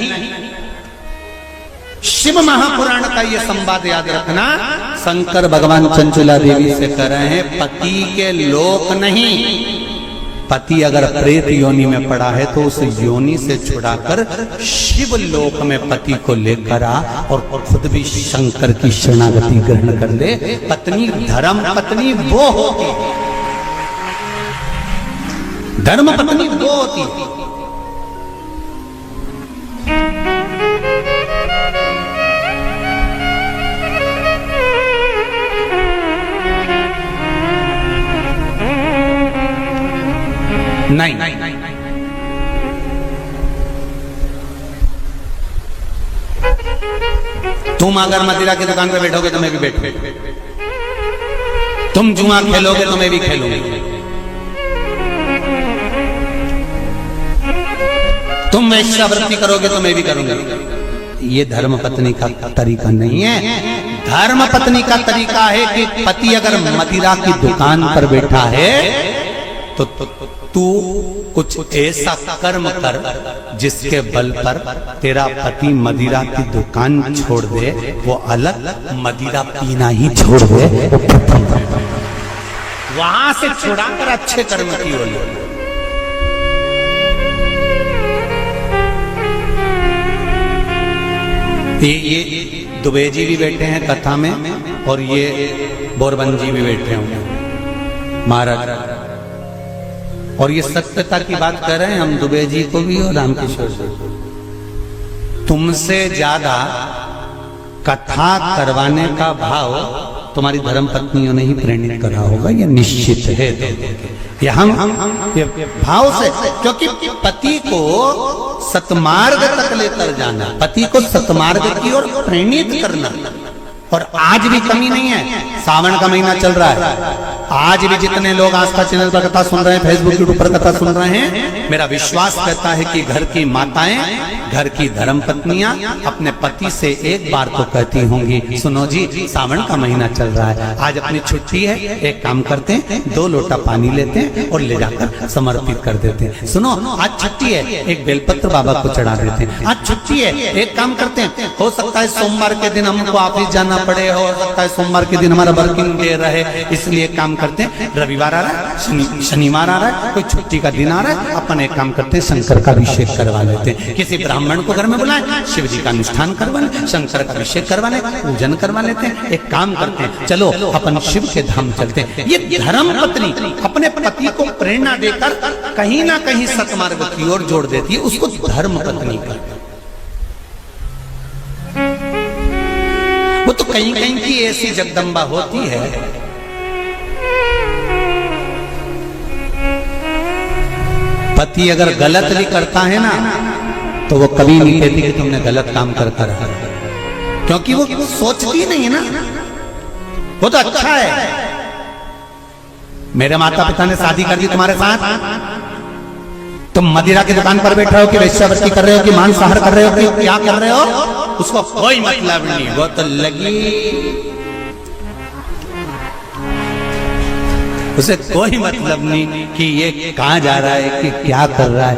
शिव महापुराण का ये संवाद याद रखना। शंकर भगवान चंचुला देवी से कह रहे हैं पति के लोक नहीं, पति अगर प्रेत योनि में पड़ा है तो उस योनि से छुड़ाकर शिव लोक में पति को लेकर आ और खुद भी शंकर की शरणागति ग्रहण कर ले। पत्नी धर्म पत्नी वो होती, धर्म पत्नी वो होती है। नहीं, तुम अगर मदिरा की दुकान पे बैठोगे तो मैं भी बैठूंगा, तुम जुआ खेलोगे तो मैं भी खेलूंगी, तुम वैश्यावृत्ति करोगे तो मैं भी करूंगी। ये धर्म पत्नी का तरीका नहीं है। धर्म पत्नी का तरीका है कि पति अगर मदिरा की दुकान पर बैठा है तो तू कुछ ऐसा कर्म कर जिसके बल पर तेरा पति मदिरा की दुकान छोड़ दे, वो अलग, मदिरा पीना ही छोड़ दे, वहां से छुड़ाकर अच्छे कर्म की ओर ले। ये दुबे जी भी बैठे हैं कथा में और ये बोरबन जी भी बैठे होंगे महाराज, और ये सत्यता की बात कर रहे हैं हम दुबे जी को भी और रामकिशोर जी। तुमसे ज्यादा कथा करवाने का भाव तुम्हारी धर्म पत्नियों ने ही प्रेरित करा होगा, ये निश्चित है। ये हम भाव से, क्योंकि पति को सतमार्ग तक लेकर जाना, पति को सतमार्ग की ओर प्रेरित करना, और आज भी कमी नहीं है। सावन का महीना चल रहा है। आज भी जितने लोग आस्था चैनल पर कथा सुन रहे हैं, फेसबुक यूट्यूब पर कथा सुन रहे हैं, मेरा विश्वास कहता है कि घर की माताएं, घर की धर्म पत्नियां अपने पति से एक बार तो कहती होंगी, सुनो जी सावन का महीना चल रहा है, आज अपनी छुट्टी है, एक काम करते हैं 2 लोटा पानी लेते हैं और ले जाकर समर्पित कर देते हैं। सुनो आज छुट्टी है, एक बेलपत्र बाबा को चढ़ा देते हैं। आज छुट्टी है, एक काम करते हैं, हो सकता है सोमवार के दिन हमको ऑफिस जाना पड़े, हो सकता है सोमवार के दिन हमारा वर्किंग डे रहे, इसलिए काम करते हैं, रविवार आ रहा है, शनिवार आ रहा है, कोई छुट्टी का दिन आ रहा है, अपन एक काम करते हैं शंकर का अभिषेक करवा लेते हैं। किसी ब्राह्मण को घर में बुलाएं, शिव जी का अनुष्ठान करवा लें, शंकर का अभिषेक करवा लें, पूजन करवा लेते हैं। एक काम करते हैं, चलो अपन शिव के धाम चलते हैं। ये धर्म पत्नी अपने पति को प्रेरणा देकर कहीं ना कहीं सतमार्ग की ओर जोड़ देती है, उसको धर्म पत्नी कहते हैं। वो तो कहीं कहीं की ऐसी जगदम्बा होती है, पति अगर गलत भी करता है ना तो वो कभी नहीं कहती कि तुमने गलत काम कर रहा, क्योंकि वो सोचती नहीं है ना, वो तो अच्छा है। मेरे माता पिता ने शादी कर दी तुम्हारे साथ, तुम मदिरा की दुकान पर बैठे हो कि वेश्यावृत्ति कर रहे हो कि मांसाहार कर रहे हो कि क्या कर रहे हो, उसको कोई मतलब नहीं। वो तो लगी, उसे कोई मतलब नहीं कि ये कहां जा रहा है कि क्या कर रहा है,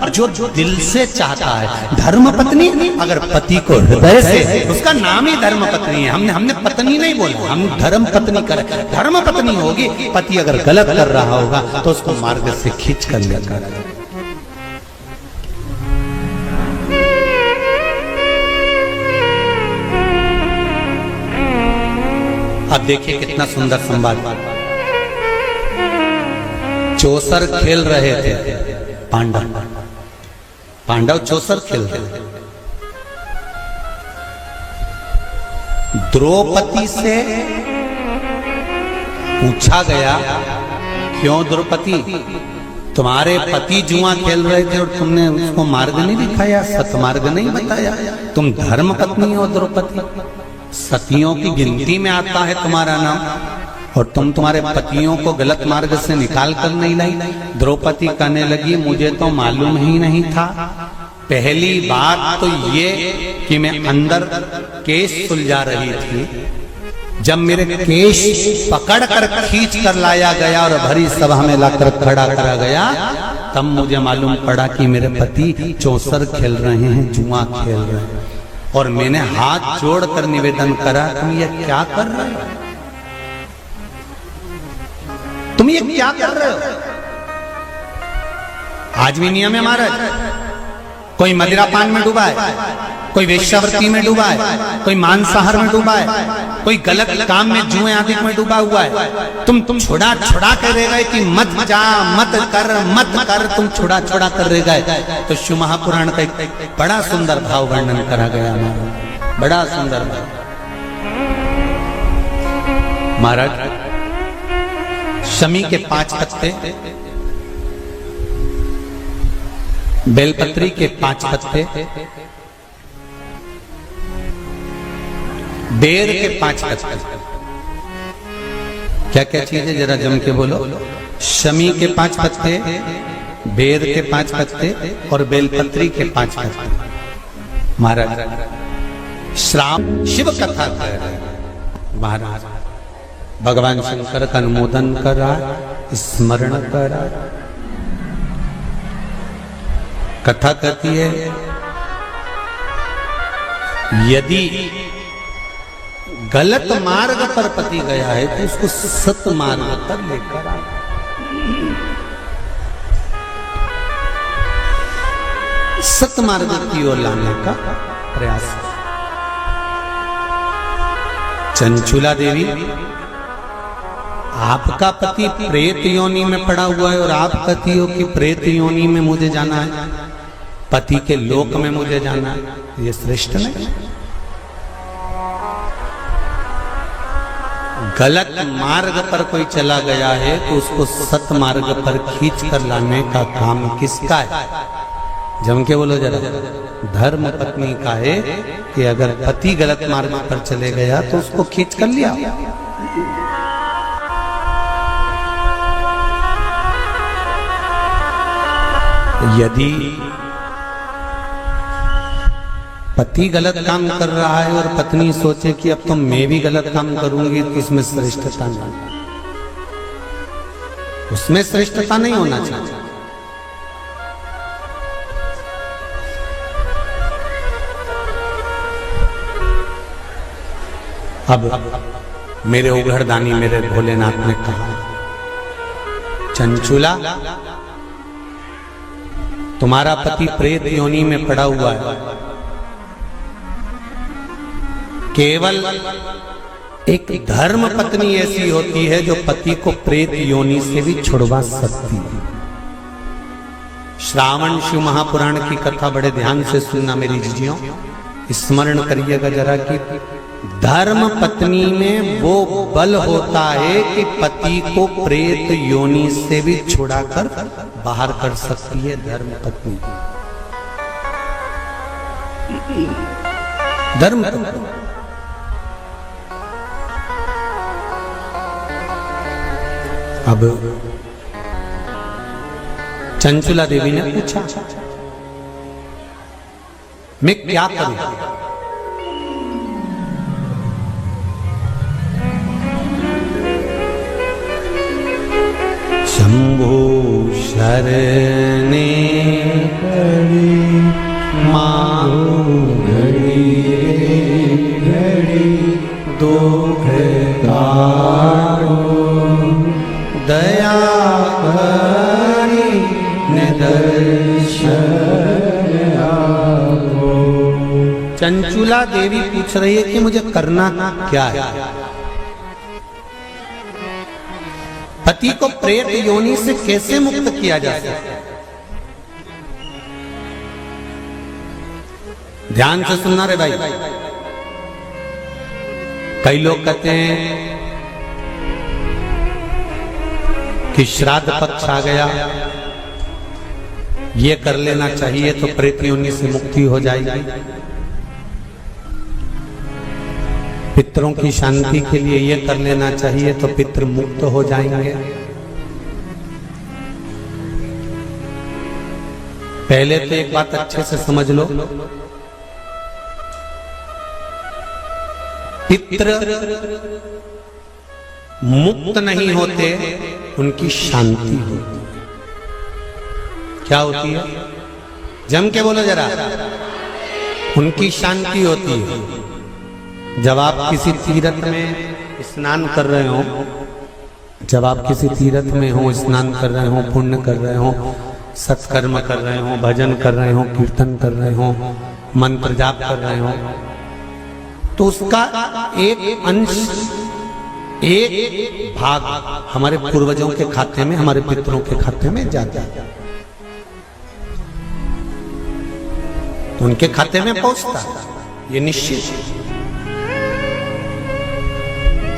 पर जो दिल से चाहता है। धर्म पत्नी अगर पति को हृदय से, उसका नाम ही धर्म पत्नी है। हमने पत्नी नहीं बोला, हम धर्म पत्नी कर, धर्म पत्नी होगी। पति अगर गलत कर रहा होगा तो उसको मार्ग से खींच कर लेकर, अब देखिए कितना सुंदर संवाद। चौसर खेल रहे थे पांडव चौसर खेल रहे थे। द्रौपदी से पूछा गया, क्यों द्रौपदी, तुम्हारे पति जुआ खेल रहे थे और तुमने उसको मार्ग नहीं दिखाया, सतमार्ग नहीं बताया, तुम धर्म पत्नी हो द्रौपदी, सतियों की गिनती में आता है तुम्हारा नाम, और तुम तुम्हारे पतियों को गलत मार्ग से निकाल कर नहीं लाई। द्रौपदी कहने लगी, मुझे तो मालूम ही नहीं था। पहली बात तो ये कि मैं अंदर केस सुलझा रही थी, जब मेरे केस पकड़ कर खींच कर लाया गया और भरी सभा में लाकर खड़ा करा गया, तब मुझे मालूम पड़ा कि मेरे पति चौसर खेल रहे हैं, जुआ खेल रहे हैं। और मैंने हाथ जोड़कर निवेदन करा, तुम ये क्या कर रहे हो, तुम ये क्या कर रहे हो। आज भी नियम है महाराज, कोई मदिरा पान में डूबा है, कोई वेश्यावृत्ति में डूबा है, कोई मांसाहार में डूबा है, कोई गलत काम में जुए आदि में डूबा हुआ है। तुम छुड़ा कर रह गए कि मत जा, मत कर, तुम छुड़ा कर रह गए। तो शिव महापुराण का एक बड़ा सुंदर भाव वर्णन करा गया, बड़ा सुंदर भाव। महाराज शमी के 5 पत्ते, बेलपत्री के 5 पत्ते, बेर के 5 पत्ते, क्या क्या चीज है जरा जम के बोलो। शमी के 5 पत्ते, बेर के 5 पत्ते और बेलपत्री के 5 पत्ते। महाराज श्रावण शिव कथा कर रहे हैं, महाराज भगवान शंकर का अनुमोदन कर रहा है, स्मरण कर रहा है। कथा कहती है, यदि गलत मार्ग पर पति गया है तो उसको सत मार्ग पर लेकर आ, सत मार्ग की ओर लाने का प्रयास। चंचुला देवी, आपका पति प्रेत योनि में पड़ा हुआ है और आप कहती हो कि प्रेत योनि में मुझे जाना है, पति के लोक में मुझे जाना है, ये श्रेष्ठ नहीं। गलत मार्ग पर कोई चला गया है तो उसको सत मार्ग पर खींच कर लाने का काम किसका है? जम के बोलो जरा। धर्म पत्नी का है कि अगर पति गलत मार्ग पर चले गया तो उसको खींच कर लिया। यदि पति गलत काम कर रहा है और पत्नी सोचे कि अब तो मैं भी गलत काम करूंगी, तो इसमें श्रेष्ठता नहीं, उसमें श्रेष्ठता नहीं होना चाहिए। अब मेरे उघड़दानी मेरे भोलेनाथ ने कहा, चंचुला तुम्हारा पति प्रेत योनि में पड़ा हुआ है, केवल एक धर्म पत्नी ऐसी होती है जो पति को प्रेत योनि से भी छुड़वा सकती है। श्रावण शिव महापुराण की कथा बड़े ध्यान से सुनना मेरी जीजियों, स्मरण करिएगा जरा कि धर्म पत्नी में वो बल होता है कि पति को प्रेत योनि से भी छुड़ाकर बाहर कर सकती है धर्म पत्नी। धर्म पत्नी अब चंचुला देवी ने पूछा, मैं क्या करूं? शंभो शरणे पड़ी मांगो घड़ी घड़ी दुख काटो दया करी निदर्शन आपो। चंचुला देवी पूछ रही है कि मुझे करना क्या है। पति को प्रेत योनि से कैसे मुक्त किया जा सकता है? ध्यान से सुनना रे भाई। कई लोग कहते हैं कि श्राद्ध पक्ष आ गया, ये कर लेना चाहिए तो प्रेत योनि से मुक्ति हो जाएगी। पितरों की शांति के लिए ये कर लेना चाहिए तो पितृ मुक्त हो जाएंगे। पहले तो एक बात अच्छे से समझ लो, पितृ मुक्त नहीं होते, उनकी शांति होती है। क्या होती है? जम के बोलो जरा। उनकी शांति होती है। जब आप किसी तीर्थ में स्नान कर रहे हो, जब आप किसी तीर्थ में हो, स्नान कर रहे हो, पुण्य कर रहे हो, सत्कर्म कर रहे हो, भजन कर रहे हो, कीर्तन कर रहे हो, मंत्र जाप कर रहे हो, तो उसका एक अंश, एक भाग हमारे पूर्वजों के खाते में, हमारे पितरों के खाते में जाता है, तो उनके खाते में पहुंचता है, ये निश्चित है।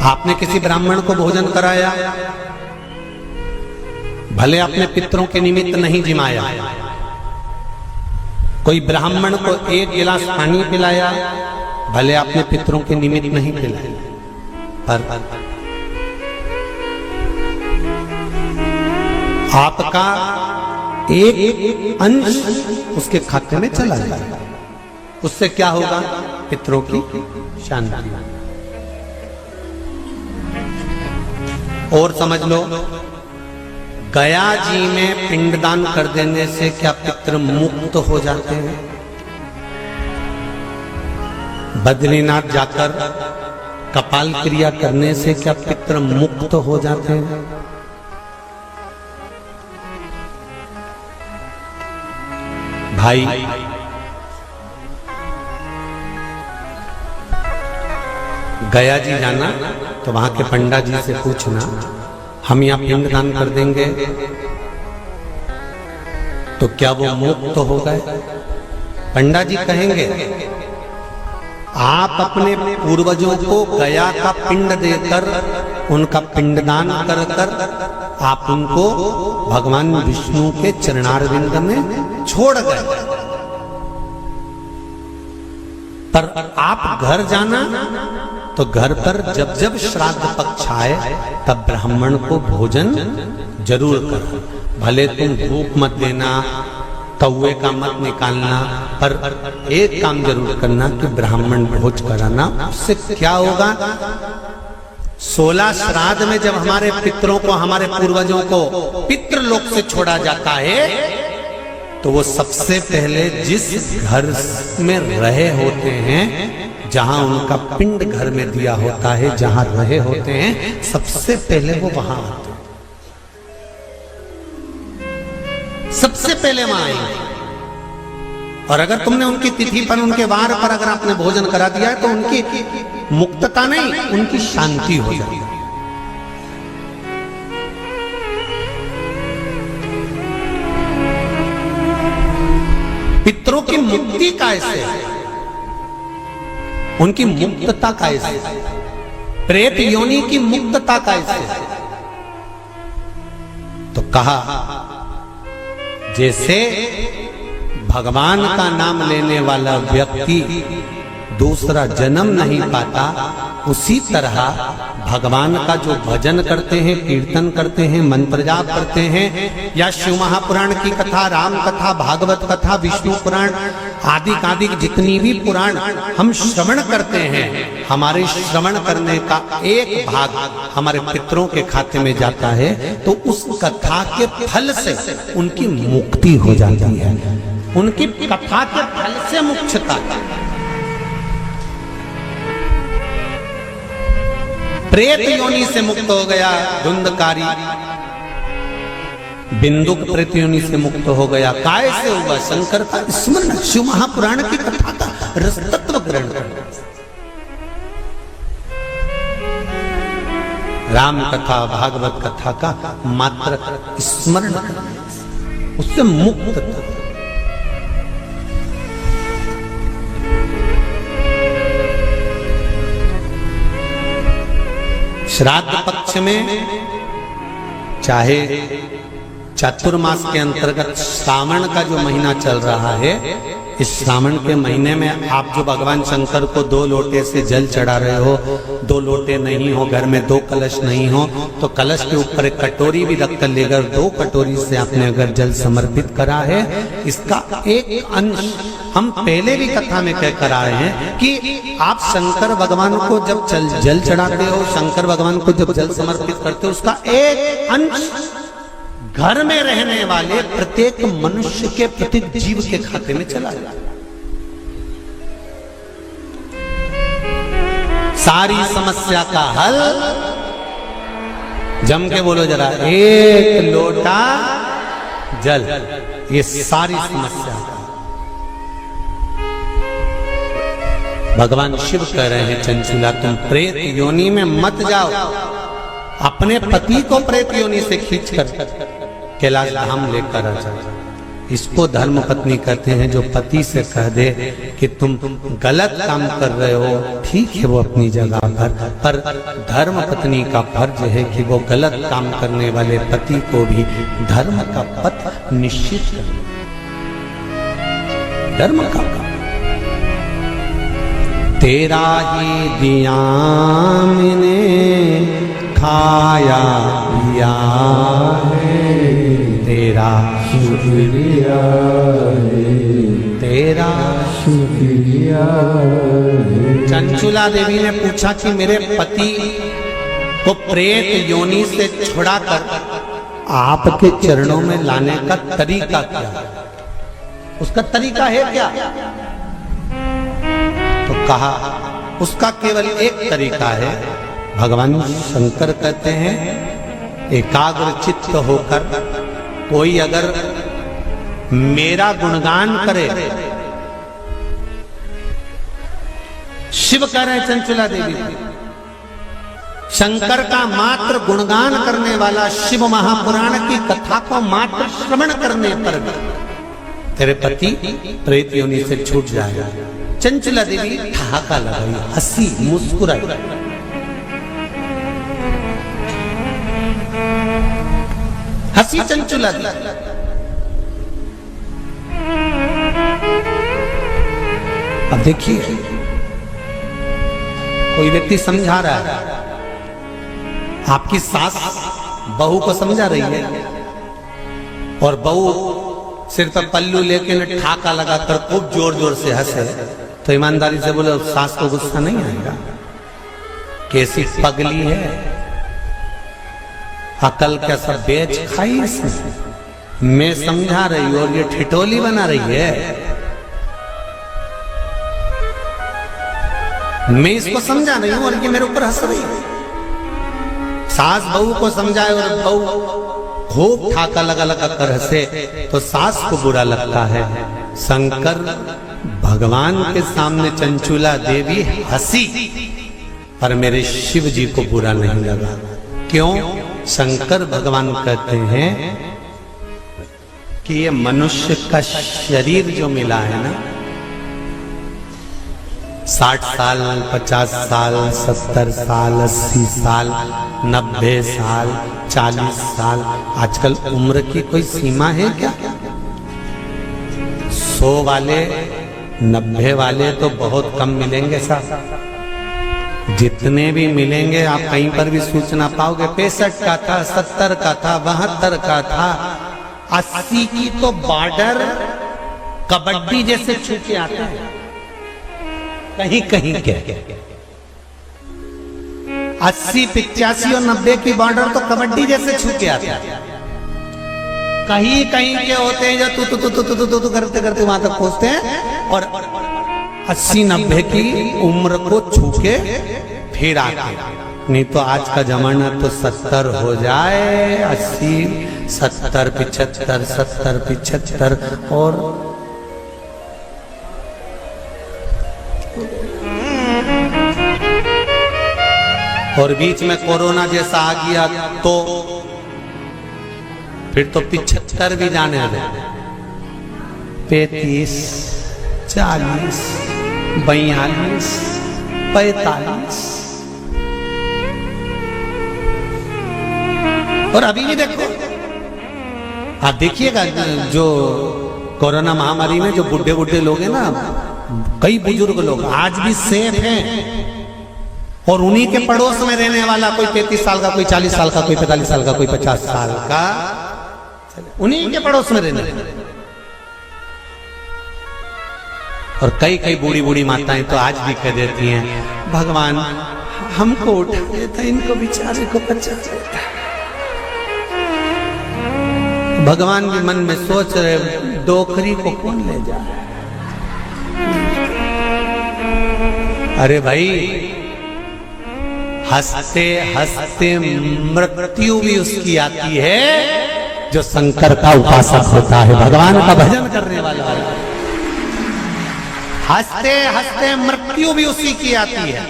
आपने किसी ब्राह्मण को भोजन कराया, भले अपने पितरों के निमित्त नहीं जिमाया, कोई ब्राह्मण को एक गिलास पानी पिलाया, भले अपने पितरों के निमित्त नहीं पिलाया, पर आपका एक अंश उसके खाते में चला जाएगा। उससे क्या होगा? पितरों की शांति। और समझ लो, गया जी में पिंडदान कर देने से क्या पितृ मुक्त हो जाते हैं? बद्रीनाथ जाकर कपाल क्रिया करने से क्या पितृ मुक्त हो जाते हैं? भाई, गया जी जाना तो वहां के पंडा जी से पूछना, हम यहाँ पिंडदान कर देंगे तो क्या वो मुक्त हो गए? पंडा जी कहेंगे, आप अपने पूर्वजों को गया का पिंड देकर, उनका पिंडदान कर कर आप उनको भगवान विष्णु के चरणारविंद में छोड़ गए, पर आप घर जाना तो घर पर जब जब श्राद्ध पक्ष आए तब ब्राह्मण को भोजन जरूर करो। भले तुम भूख मत देना, तवे का मत निकालना, पर एक काम जरूर करना कि ब्राह्मण भोज कराना। उससे क्या होगा, 16 श्राद्ध में जब हमारे पितरों को, हमारे पूर्वजों को पितृलोक से छोड़ा जाता है, तो वो सबसे पहले जिस घर में रहे होते हैं, जहां उनका पिंड घर में दिया होता है, जहां रहे होते हैं, सबसे पहले वो वहां आते हैं, सबसे पहले वहां आएंगे। और अगर तुमने उनकी तिथि पर, उनके वार पर अगर आपने भोजन करा दिया है, तो उनकी मुक्तता नहीं, उनकी शांति हो जाएगी। पितरों की मुक्ति कैसे है, उनकी मुक्तता कैसे, प्रेत योनि की मुक्तता कैसे। तो कहा जैसे भगवान का नाम लेने वाला व्यक्ति दूसरा जन्म नहीं पाता, उसी तरह भगवान का जो भजन करते हैं, कीर्तन करते हैं, मंत्र जाप करते हैं, या शिव महापुराण की कथा, राम कथा, भागवत कथा, विष्णु पुराण आदि आदि जितनी भी पुराण हम श्रवण करते हैं, हमारे श्रवण करने का एक भाग हमारे पितरों के खाते में जाता है, तो उस कथा के फल से उनकी मुक्ति हो जाती है, उनकी कथा के फल से मुक्तता। प्रेत योनि से मुक्त हो गया धुंधकारी, बिंदुक प्रेत योनि से मुक्त हो गया। काय से हुआ, शंकर का स्मरण, शिव महापुराण की कथा का रस तत्व ग्रहण करना, राम कथा, भागवत कथा का मात्र स्मरण करना, उससे मुक्त। श्राद्ध पक्ष में चाहे चातुर्मास के अंतर्गत श्रावण का जो महीना चल रहा है, इस श्रावण के महीने में आप जो भगवान शंकर को 2 लोटे से जल चढ़ा रहे हो, 2 लोटे नहीं हो, घर में 2 कलश नहीं हो, तो कलश के ऊपर एक कटोरी भी रख कर लेकर 2 कटोरी से आपने अगर जल समर्पित करा है, इसका एक अंश हम पहले भी कथा में कह कर आए हैं कि आप शंकर भगवान को जब जल चढ़ाते हो, शंकर भगवान को जब जल समर्पित करते हो, उसका एक अंश घर में रहने वाले प्रत्येक मनुष्य के, प्रत्येक जीव के खाते में चला जाए। सारी समस्या का हल, जम के बोलो जरा, 1 लोटा जल, ये सारी समस्या का। भगवान शिव कह रहे हैं, चंचुला तुम प्रेत योनि में मत जाओ, अपने पति को प्रेत योनि से खींचकर कैलाश धाम लेकर आ जाओ। इसको धर्म पत्नी कहते हैं, जो पति से कह दे कि तुम गलत काम कर रहे हो, ठीक है वो अपनी जगह पर धर्म पत्नी का फर्ज है कि वो गलत काम करने वाले पति को भी धर्म का पथ निश्चित करे, धर्म का। तेरा ही दिया मैंने खाया पिया है, तेरा शुक्रिया है, तेरा शुक्रिया है। चंचुला देवी ने पूछा कि मेरे पति को प्रेत योनि से छुड़ाकर आपके चरणों में लाने का तरीका क्या है, उसका तरीका है क्या? तो कहा उसका केवल एक तरीका है। भगवान शंकर कहते हैं एकाग्र चित्त होकर कोई अगर मेरा गुणगान करे, शिव कह रहे चंचुला देवी, शंकर का मात्र गुणगान करने वाला, शिव महापुराण की कथा को मात्र श्रवण करने पर तेरे पति प्रेत योनि से छूट जाएगा। चंचुला देवी ठहाका लगाई, हंसी, मुस्कुराई। हंसी चंचुला देवी। अब देखिए कोई व्यक्ति समझा रहा है, आपकी सास बहू को समझा रही है और बहू सिर पर पल्लू लेके न ठाका लगाकर खूब जोर जोर से हंसे, तो ईमानदारी से बोले सास को गुस्सा नहीं आएगा? कैसी पगली है, अकल क्या सब बेच खाई इसने। मैं समझा रही हूं और ये ठिठोली बना रही है। मैं इसको समझा रही हूं और ये मेरे ऊपर हंस रही है। सास बहू को समझाए और बहू खूब ठाका लगा लगा कर हंसे तो सास को बुरा लगता है। शंकर भगवान के सामने चंचुला देवी हंसी पर मेरे शिव जी को बुरा नहीं लगा। क्यों? शंकर भगवान कहते हैं कि ये मनुष्य का शरीर जो मिला है ना, 60 साल 50 साल 70 साल 80 साल 90 साल 40 साल, आजकल उम्र की कोई सीमा है क्या? 100 वाले 90 वाले तो बहुत कम मिलेंगे साहब। जितने भी मिलेंगे आप कहीं पर भी सूचना पाओगे 65 का था, 70 का था, 72 का था, 80 की तो बॉर्डर कबड्डी जैसे छू के आते हैं कहीं कहीं के। 80 85 और 90 की बॉर्डर तो कबड्डी जैसे छू के आते हैं। कहीं कहीं के होते हैं जो तू करते करते वहां तक पहुंचते हैं और 80-90 की उम्र को छू के फिर आते। नहीं तो आज का जमाना तो 70 हो जाए, 80 70 75 70 75 और बीच में कोरोना जैसा आ गया तो फिर तो 75 भी जाने लगे। 35 40 42 45 और अभी भी देखो, आप देखिएगा जो कोरोना महामारी में जो बुढ़े बुढ़े लोग हैं ना, कई बुजुर्ग लोग आज भी सेफ हैं और उन्हीं के पड़ोस में रहने वाला कोई 33 साल का, कोई 40 साल का, कोई 45 साल का, कोई 50 साल का, उन्हीं के पड़ोस में रहने वाला। और कई कई बूढ़ी बूढ़ी माताएं तो आज भी कह देती हैं, भगवान हमको उठा देता, इनको बेचारे को बचा देता। भगवान भी मन में सोच रहे, डोकरी को कौन ले जाए? अरे भाई, हंसते हंसते मृत्यु भी उसकी आती है जो शंकर का उपासक होता है, भगवान का भजन करने वाला है। हंसते हंसते मृत्यु भी उसी की आती है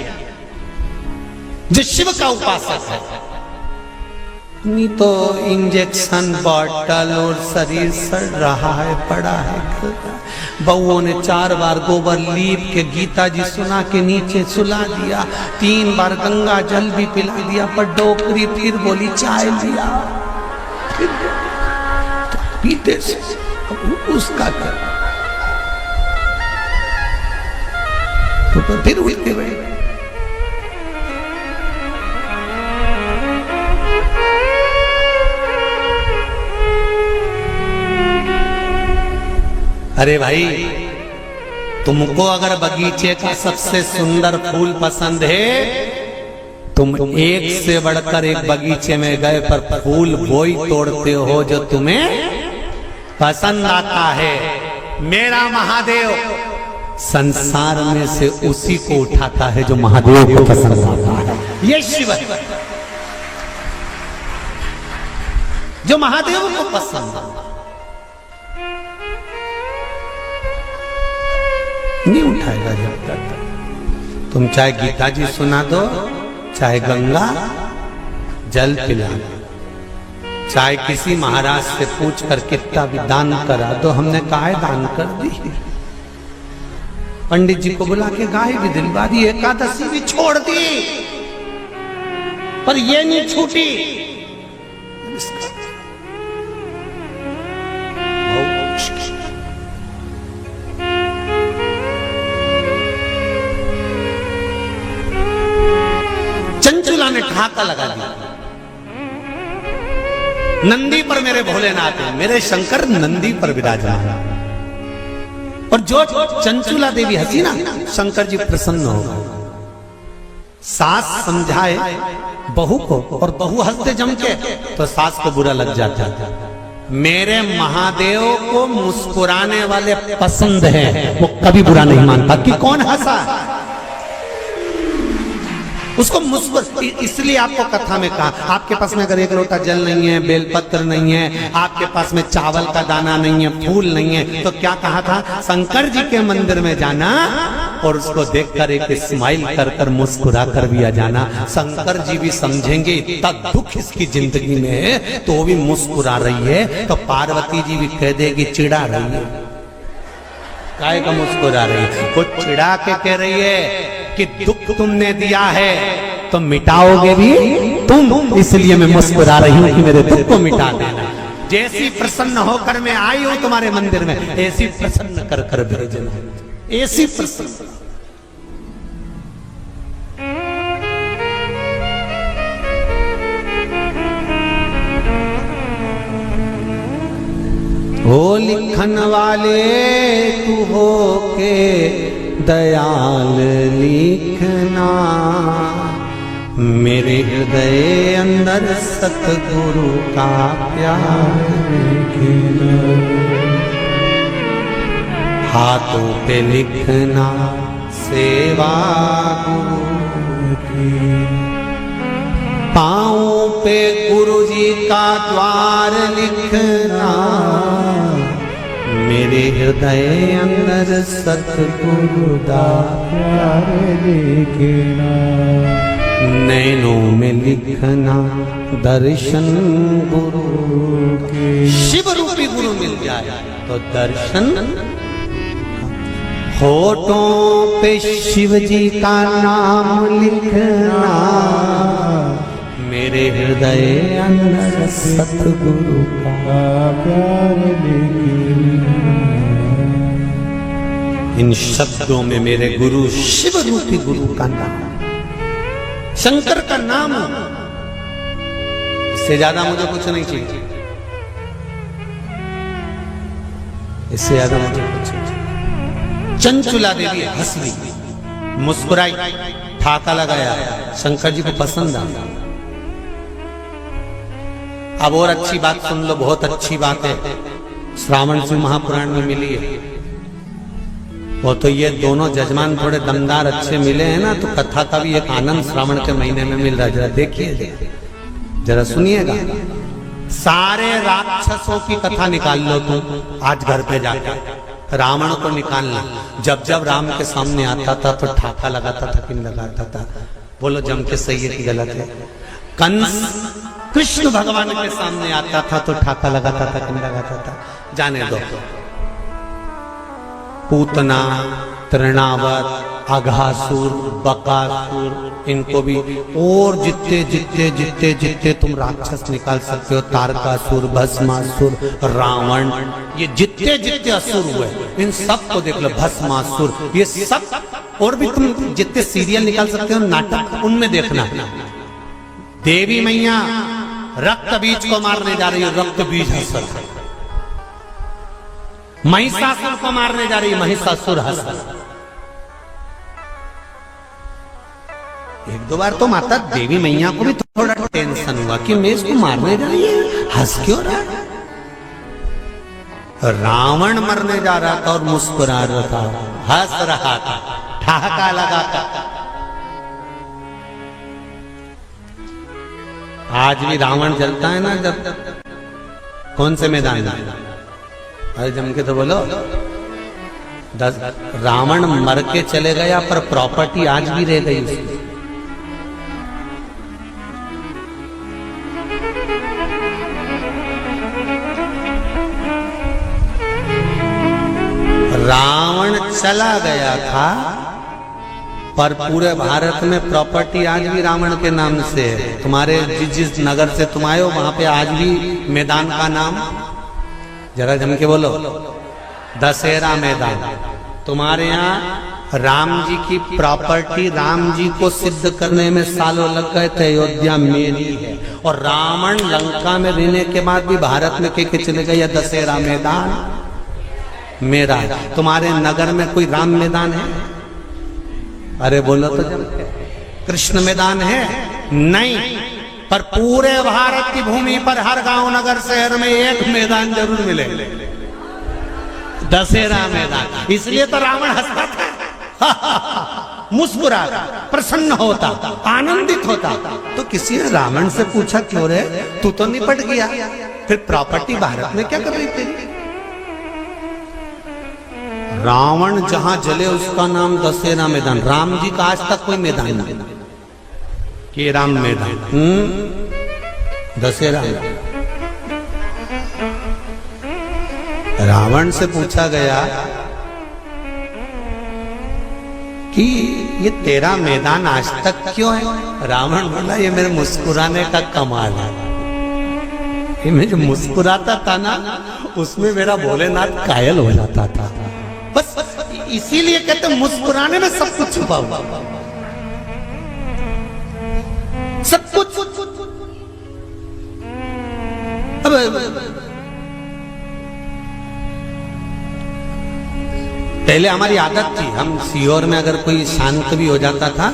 जो शिव का उपासक है। नहीं तो इंजेक्शन बॉटल और शरीर सड़ रहा है, पड़ा है। बउओं ने 4 बार गोबर लीप के गीता जी सुना के नीचे सुला दिया, 3 बार गंगा जल भी पिला दिया, पर डोकरी फिर बोली चाय लिया, फिर तो पीते से उसका क्या, तो फिर उठते हुए अरे भाई, तुमको अगर बगीचे का सबसे सुंदर फूल पसंद है, तुम एक से बढ़कर एक बगीचे में गए पर फूल वही तोड़ते हो जो तुम्हें पसंद आता है। मेरा महादेव संसार में से उसी को उठाता है जो महादेव को पसंद आता है। ये शिव है जो महादेव को पसंद आता है, नहीं उठाएगा जब तक तुम चाहे गीता जी सुना दो, चाहे गंगा जल पिला दो, चाहे किसी महाराज से पूछ कर कितना भी दान करा दो। हमने काहे दान कर दी, पंडित जी को बुला के गाय भी दिलवा दी, एकादशी भी छोड़ दी, पर ये नहीं छूटी। ने ठहाका लगा दिया, नंदी पर मेरे भोलेनाथ है, मेरे शंकर नंदी पर विराजमान। और जो चंचुला देवी हंसी ना, शंकर जी प्रसन्न हो गए। सास समझाए बहू को और बहू हंसते जम के, तो सास को बुरा लग जाता है। मेरे महादेव को मुस्कुराने वाले पसंद है, वो कभी बुरा नहीं मानता कि कौन हंसा, उसको इसलिए आपको कथा में कहा, आपके पास में अगर एक लोटा जल नहीं है, बेलपत्र नहीं है, आपके पास में चावल का दाना नहीं है, फूल नहीं है, तो क्या कहा था, शंकर जी के मंदिर में जाना और उसको देखकर एक स्माइल कर कर मुस्कुरा कर भी आ जाना। शंकर जी भी समझेंगे इतना दुख इसकी जिंदगी में है, तो वो भी मुस्कुरा रही है, तो पार्वती जी भी कह देगी चिढ़ा रही है, काय का मुस्कुरा रही है, वो चिढ़ा के कह रही है कि दुख तुमने दिया है तो मिटाओगे भी तुम, इसलिए मैं मुस्कुरा रही हूं कि मेरे दुख को मिटा देना। जैसी प्रसन्न होकर मैं आई हूं तुम्हारे मंदिर में, ऐसी प्रसन्न कर कर भेजना, ऐसी प्रसन्न। हो लिखन वाले तू हो के दयाल लिखना, मेरे हृदय अंदर सतगुरु का प्यार लिखना, हाथों पे लिखना सेवा गुरु की, पाँवों पे गुरु जी का द्वार लिखना, मेरे हृदय अंदर सतगुरु दा प्यार लिखना, नैनों में लिखना दर्शन गुरु के, शिव रूपी गुरु मिल जाए तो दर्शन, होठों पे शिव जी का नाम लिखना, मेरे हृदय अंदर सतगुरु का प्यार लिखना। इन शब्दों में मेरे गुरु शिव रूपी गुरु का नाम, शंकर का नाम, इससे ज्यादा मुझे कुछ नहीं चाहिए, इससे ज्यादा मुझे कुछ नहीं चाहिए। चंचुला देवी हंस ली, मुस्कुराई, ठाका लगाया, शंकर जी को पसंद आया। अब और अच्छी बात सुन लो, बहुत अच्छी बात है, श्रावण शिव महापुराण में मिली है। वो तो ये दोनों जजमान थोड़े दमदार अच्छे मिले हैं ना, तो कथा का भी एक आनंद श्रावण के महीने में मिल रहा है। जरा देखिए, जरा सुनिएगा। सारे राक्षसों की कथा निकाल लो तुम आज घर पे जाकर, रावण को निकालना। जब जब राम के सामने आता था तो ठाका लगाता था कि नहीं लगाता था? बोलो जम के सही है कि गलत है? कंस कृष्ण भगवान के सामने आता था तो ठाका लगाता था कि नहीं लगाता था? जाने दो। पूतना, तृणावत, अघासुर, बकासुर, इनको भी, और जितने जितने जितने जितने तुम राक्षस निकाल सकते हो, तारकासुर, भस्मासुर, रावण, ये जितने जितने असुर हुए इन सब को देख लो। भस्मासुर, ये सब, और भी तुम जितने सीरियल निकाल सकते हो, नाटक, उनमें देखना। देवी मैया रक्त बीज को मारने जा रही है, रक्त बीज असुर। महिषासुर को मारने जा रही है, महिषासुर असुर। एक दो बार तो माता देवी मैया को भी थोड़ा टेंशन हुआ कि मैं इसको मारने जा रही है, हंस क्यों रहा है? रावण मरने जा रहा था और मुस्कुरा रहा था, हंस रहा था, ठहाका लगाता। आज भी रावण जलता है ना, जब कौन से मैदान में? अरे जम के तो बोलो। रावण मर के चले गया पर प्रॉपर्टी आज भी रह गई उसकी। रावण चला गया था पर पूरे भारत में प्रॉपर्टी आज भी रावण के नाम से है। तुम्हारे जिस नगर से तुम आए हो वहां पे आज भी मैदान का नाम, जरा जम के बोलो, दशहरा मैदान। तुम्हारे यहाँ राम जी की प्रॉपर्टी राम जी को सिद्ध करने में सालों लग गए थे। अयोध्या मेरी है, और रावण लंका में रहने के बाद भी भारत में कह के चले गए दशहरा मैदान मेरा है। तुम्हारे नगर में कोई राम मैदान है? अरे बोलो तो जब कृष्ण मैदान है नहीं, पर पूरे भारत की भूमि पर हर गांव नगर शहर में एक मैदान जरूर मिले, दशहरा मैदान। इसलिए तो रावण हंसता था, मुस्कुराता, प्रसन्न होता, आनंदित होता। तो किसी ने रावण से पूछा क्यों रे, तू तो निपट गया, फिर प्रॉपर्टी भारत में क्या कर रही तेरी? रावण जहां जले उसका नाम दशहरा मैदान। राम जी का आज तक कोई मैदान नहीं कि राम मैदान, दशहरा। रावण से पूछा गया कि ये तेरा मैदान आज तक क्यों है? रावण बोला ये मेरे मुस्कुराने का कमाल है। ये मैं जो मुस्कुराता था ना, उसमें मेरा भोलेनाथ कायल हो जाता था। बस इसीलिए कहते मुस्कुराने में सब कुछ छुपा हुआ, सब कुछ। पहले हमारी आदत थी, हम सीहोर में अगर कोई शांत भी हो जाता था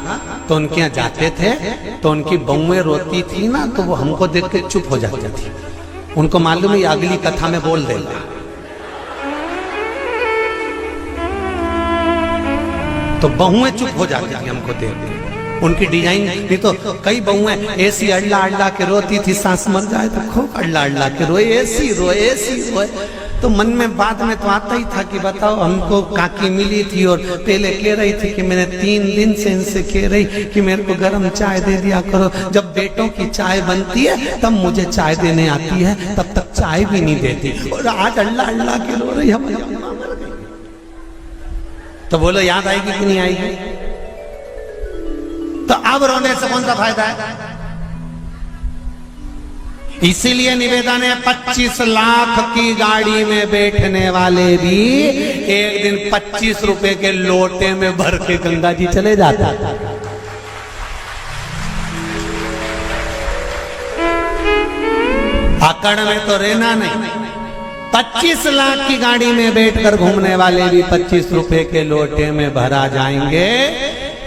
तो उनके यहाँ जाते थे, तो उनकी बहुएं रोती थी ना, तो वो हमको देख के चुप हो जाती थी। उनको मालूम है अगली कथा में बोल देगा, तो बहुएं चुप हो जाती थी हमको देख के। उनकी डिजाइन नहीं तो कई बहुएं ऐसी अल्ला अल्ला के रोती थी, सांस मर जाए तो खूब अल्ला अल्ला के रोए, ऐसी रोए, ऐसी रोए। तो मन में बाद में तो आता ही था कि बताओ, हमको काकी मिली थी और पहले कह रही थी कि मैंने 3 दिन से इनसे कह रही कि मेरे को गर्म चाय दे दिया करो। जब बेटों की चाय बनती है तब मुझे चाय देने आती है, तब तक चाय भी नहीं देती, और आज अल्लाह अल्लाह के रो रही है। तो बोलो याद आएगी कि नहीं आएगी? तो अब रोने से कौन सा फायदा है? इसीलिए निवेदन है, 25 लाख की गाड़ी में बैठने वाले भी एक दिन 25 रुपए के लोटे में भर के गंगा जी चले जाता। अकड़ में तो रहना नहीं। 25 लाख की गाड़ी में बैठकर घूमने वाले भी 25 रुपए के लोटे में भरा जाएंगे,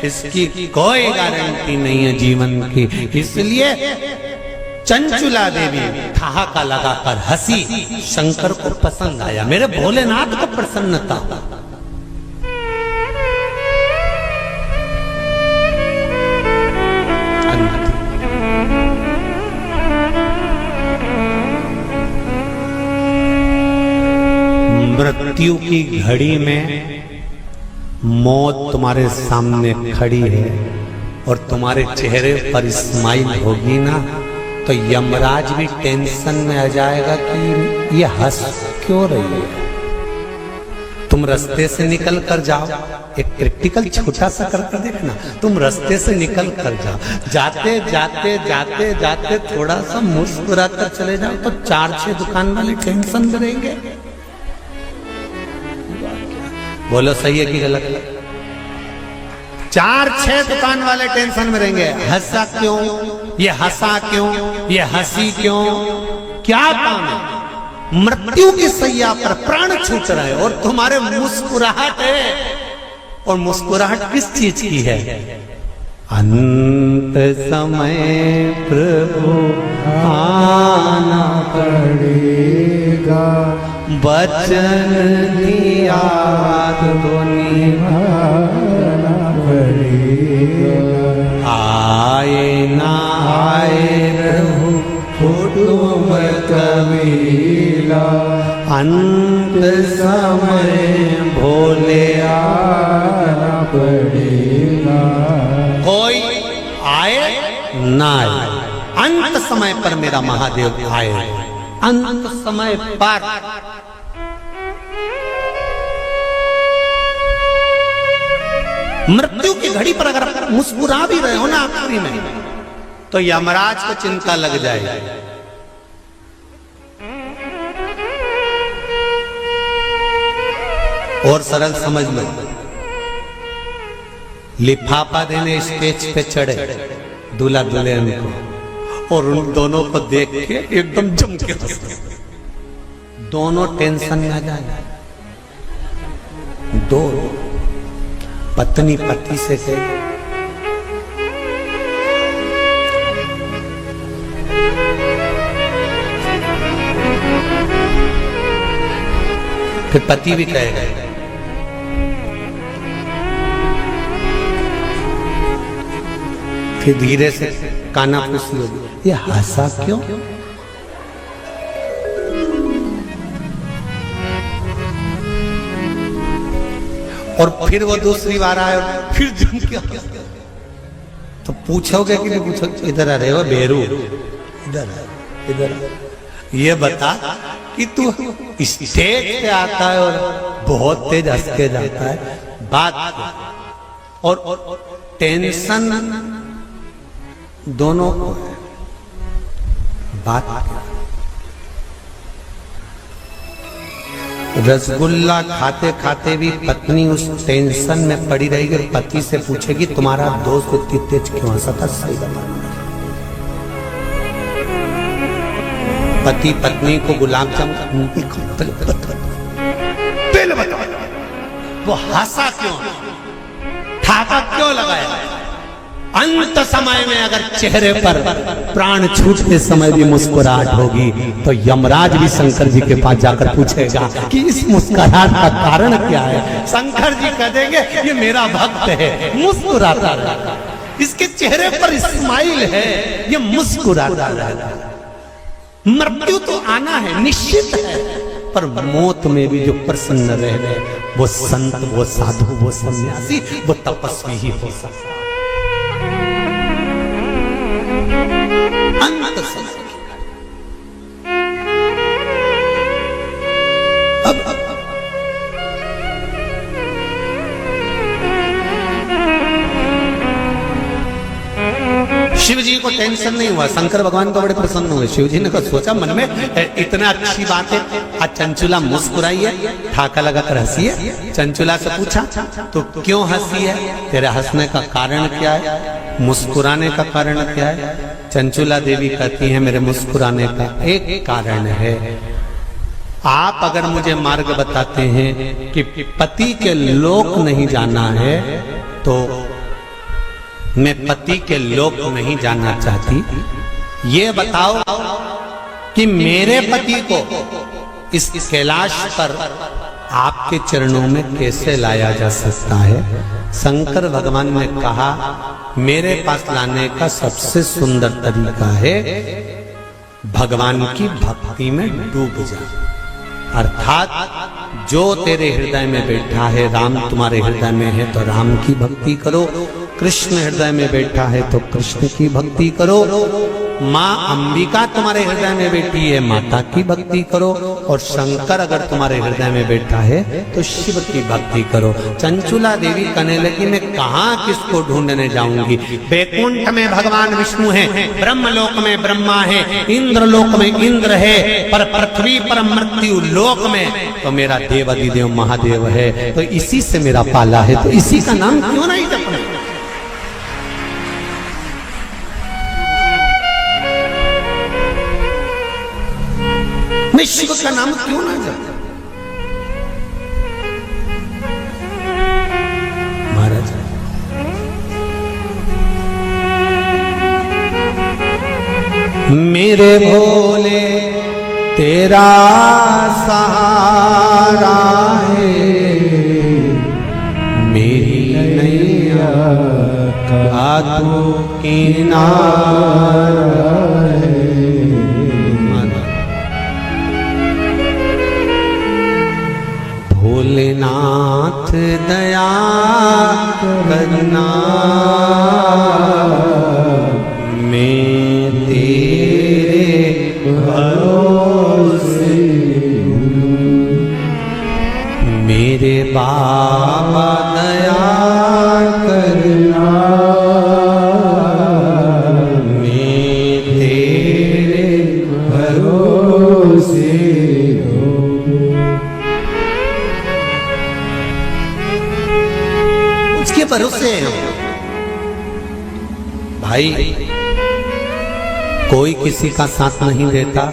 इसकी कोई गारंटी नहीं है जीवन की। इसलिए चंचुला देवी ठहाका लगाकर हंसी, शंकर को पसंद आया, मेरे भोलेनाथ को प्रसन्नता। मृत्यु की घड़ी में मौत तुम्हारे सामने खड़ी है और तुम्हारे चेहरे पर स्माइल होगी ना, तो यमराज भी टेंशन में आ जाएगा कि ये हंस क्यों रही है। तुम रास्ते से निकल कर जाओ, एक प्रैक्टिकल छोटा सा करके देखना, तुम रास्ते से निकल कर जाओ, जाते जाते जाते जाते थोड़ा सा मुस्कुरा कर चले जाओ, तो 4-6 दुकान वाले टेंशन में रहेंगे। बोलो सही है कि गलत है? 4-6 दुकान वाले टेंशन में रहेंगे, हंसा क्यों, ये हंसा क्यों, ये हंसी क्यों, क्या काम है? मृत्यु की सैया पर प्राण छूट रहे और तुम्हारे मुस्कुराहट है, और मुस्कुराहट किस चीज की है? अंत समय प्रभु आना पड़ेगा, वचन दिया तो निभाना पड़ेगा। आए ना आए प्रभु कुटुंब कबीला, अंत समय भोले आना पड़ेगा। कोई आए ना आए, अंत समय पर मेरा महादेव आए, अंत समय पर। मृत्यु की घड़ी पर अगर मुस्कुरा भी रहे हो ना आखिरी में, तो यमराज को चिंता लग जाएगी। और सरल समझ लो, लिफाफा देने स्टेज पे चढ़े दूल्हा दुल्हन को, और उन दोनों को देख के एकदम जम के हंसे। दोनों टेंशन में आ जाए। दो पत्नी पति से कहे फिर पति भी कहेगा, फिर धीरे से काना पूछ लो, ये हंसा क्यों? और फिर वो दूसरी बार आए और फिर जम के तो पूछोगे कि नहीं पूछोगे? इधर आ रहे हो बेरू, इधर ये बता कि तू स्टेज पे आता है और बहुत तेज हंस के जाता है, बात और टेंशन दोनों को है, बात रसगुल्ला खाते खाते भी पत्नी उस टेंशन में पड़ी रहेगी और पति से पूछेगी तुम्हारा दोस्त इतनी तेज क्यों हंसा था? सही बताना। पति पत्नी को गुलाब जामुन पहले बताओ वो हंसा क्यों, ठाका क्यों लगाया? अंत समय में अगर चेहरे पर प्राण छूटते समय भी मुस्कुराहट होगी तो यमराज भी शंकर जी के पास जाकर पूछेगा कि इस मुस्कुराहट का कारण क्या है? शंकर जी कह देंगे ये मेरा भक्त है, मुस्कुराता रहता, इसके चेहरे पर स्माइल है, ये मुस्कुराता रहता। मृत्यु तो आना है, निश्चित है, पर मौत में भी जो प्रसन्न रह गए वो संत, वो साधु, वो सन्यासी, वो तपस्वी ही हो सकता। अंत अब शिव जी को टेंशन नहीं हुआ, शंकर भगवान को बड़े प्रसन्न हुए। शिव जी ने को सोचा मन में इतना अच्छी बात है, आज चंचुला मुस्कुराई है, ठाका लगाकर हंसी है। चंचुला से पूछा तो क्यों हंसी है, तेरे हंसने का कारण क्या है, मुस्कुराने का कारण क्या है? चंचुला देवी कहती है मेरे मुस्कुराने का एक कारण है, आप अगर मुझे मार्ग बताते हैं कि पति के लोक नहीं जाना है तो मैं पति के लोक नहीं जाना चाहती। ये बताओ कि मेरे पति को इस कैलाश पर आपके चरणों में कैसे लाया जा सकता है? शंकर भगवान ने कहा मेरे पास लाने का सबसे सुंदर तरीका है भगवान की भक्ति में डूब जा, अर्थात जो तेरे हृदय में बैठा है, राम तुम्हारे हृदय में है तो राम की भक्ति करो, कृष्ण हृदय में बैठा है तो कृष्ण की भक्ति करो, माँ अंबिका तुम्हारे हृदय में बैठी है माता की भक्ति करो, और शंकर अगर तुम्हारे हृदय में बैठा है तो शिव की भक्ति करो। चंचुला देवी कहने लगी मैं कहाँ किसको ढूंढने जाऊंगी? बैकुंठ में भगवान विष्णु है, ब्रह्मलोक में ब्रह्मा है, इंद्रलोक में इंद्र है, पर पृथ्वी पर मृत्यु लोक में तो मेरा देवाधिदेव महादेव है, तो इसी से मेरा पाला है, तो इसी का नाम क्यों नहीं जपना? मैं शिव का नाम क्यों ना जपूं? महाराज मेरे भोले तेरा सहारा है, मेरी नैया का तू किनारा है। भोलेनाथ दया करना, मैं तेरे भरोसे हूँ, मेरे बाबा दया करना, मैं तेरे भरोसे भरोसे हो भाई? कोई किसी का साथ नहीं देता।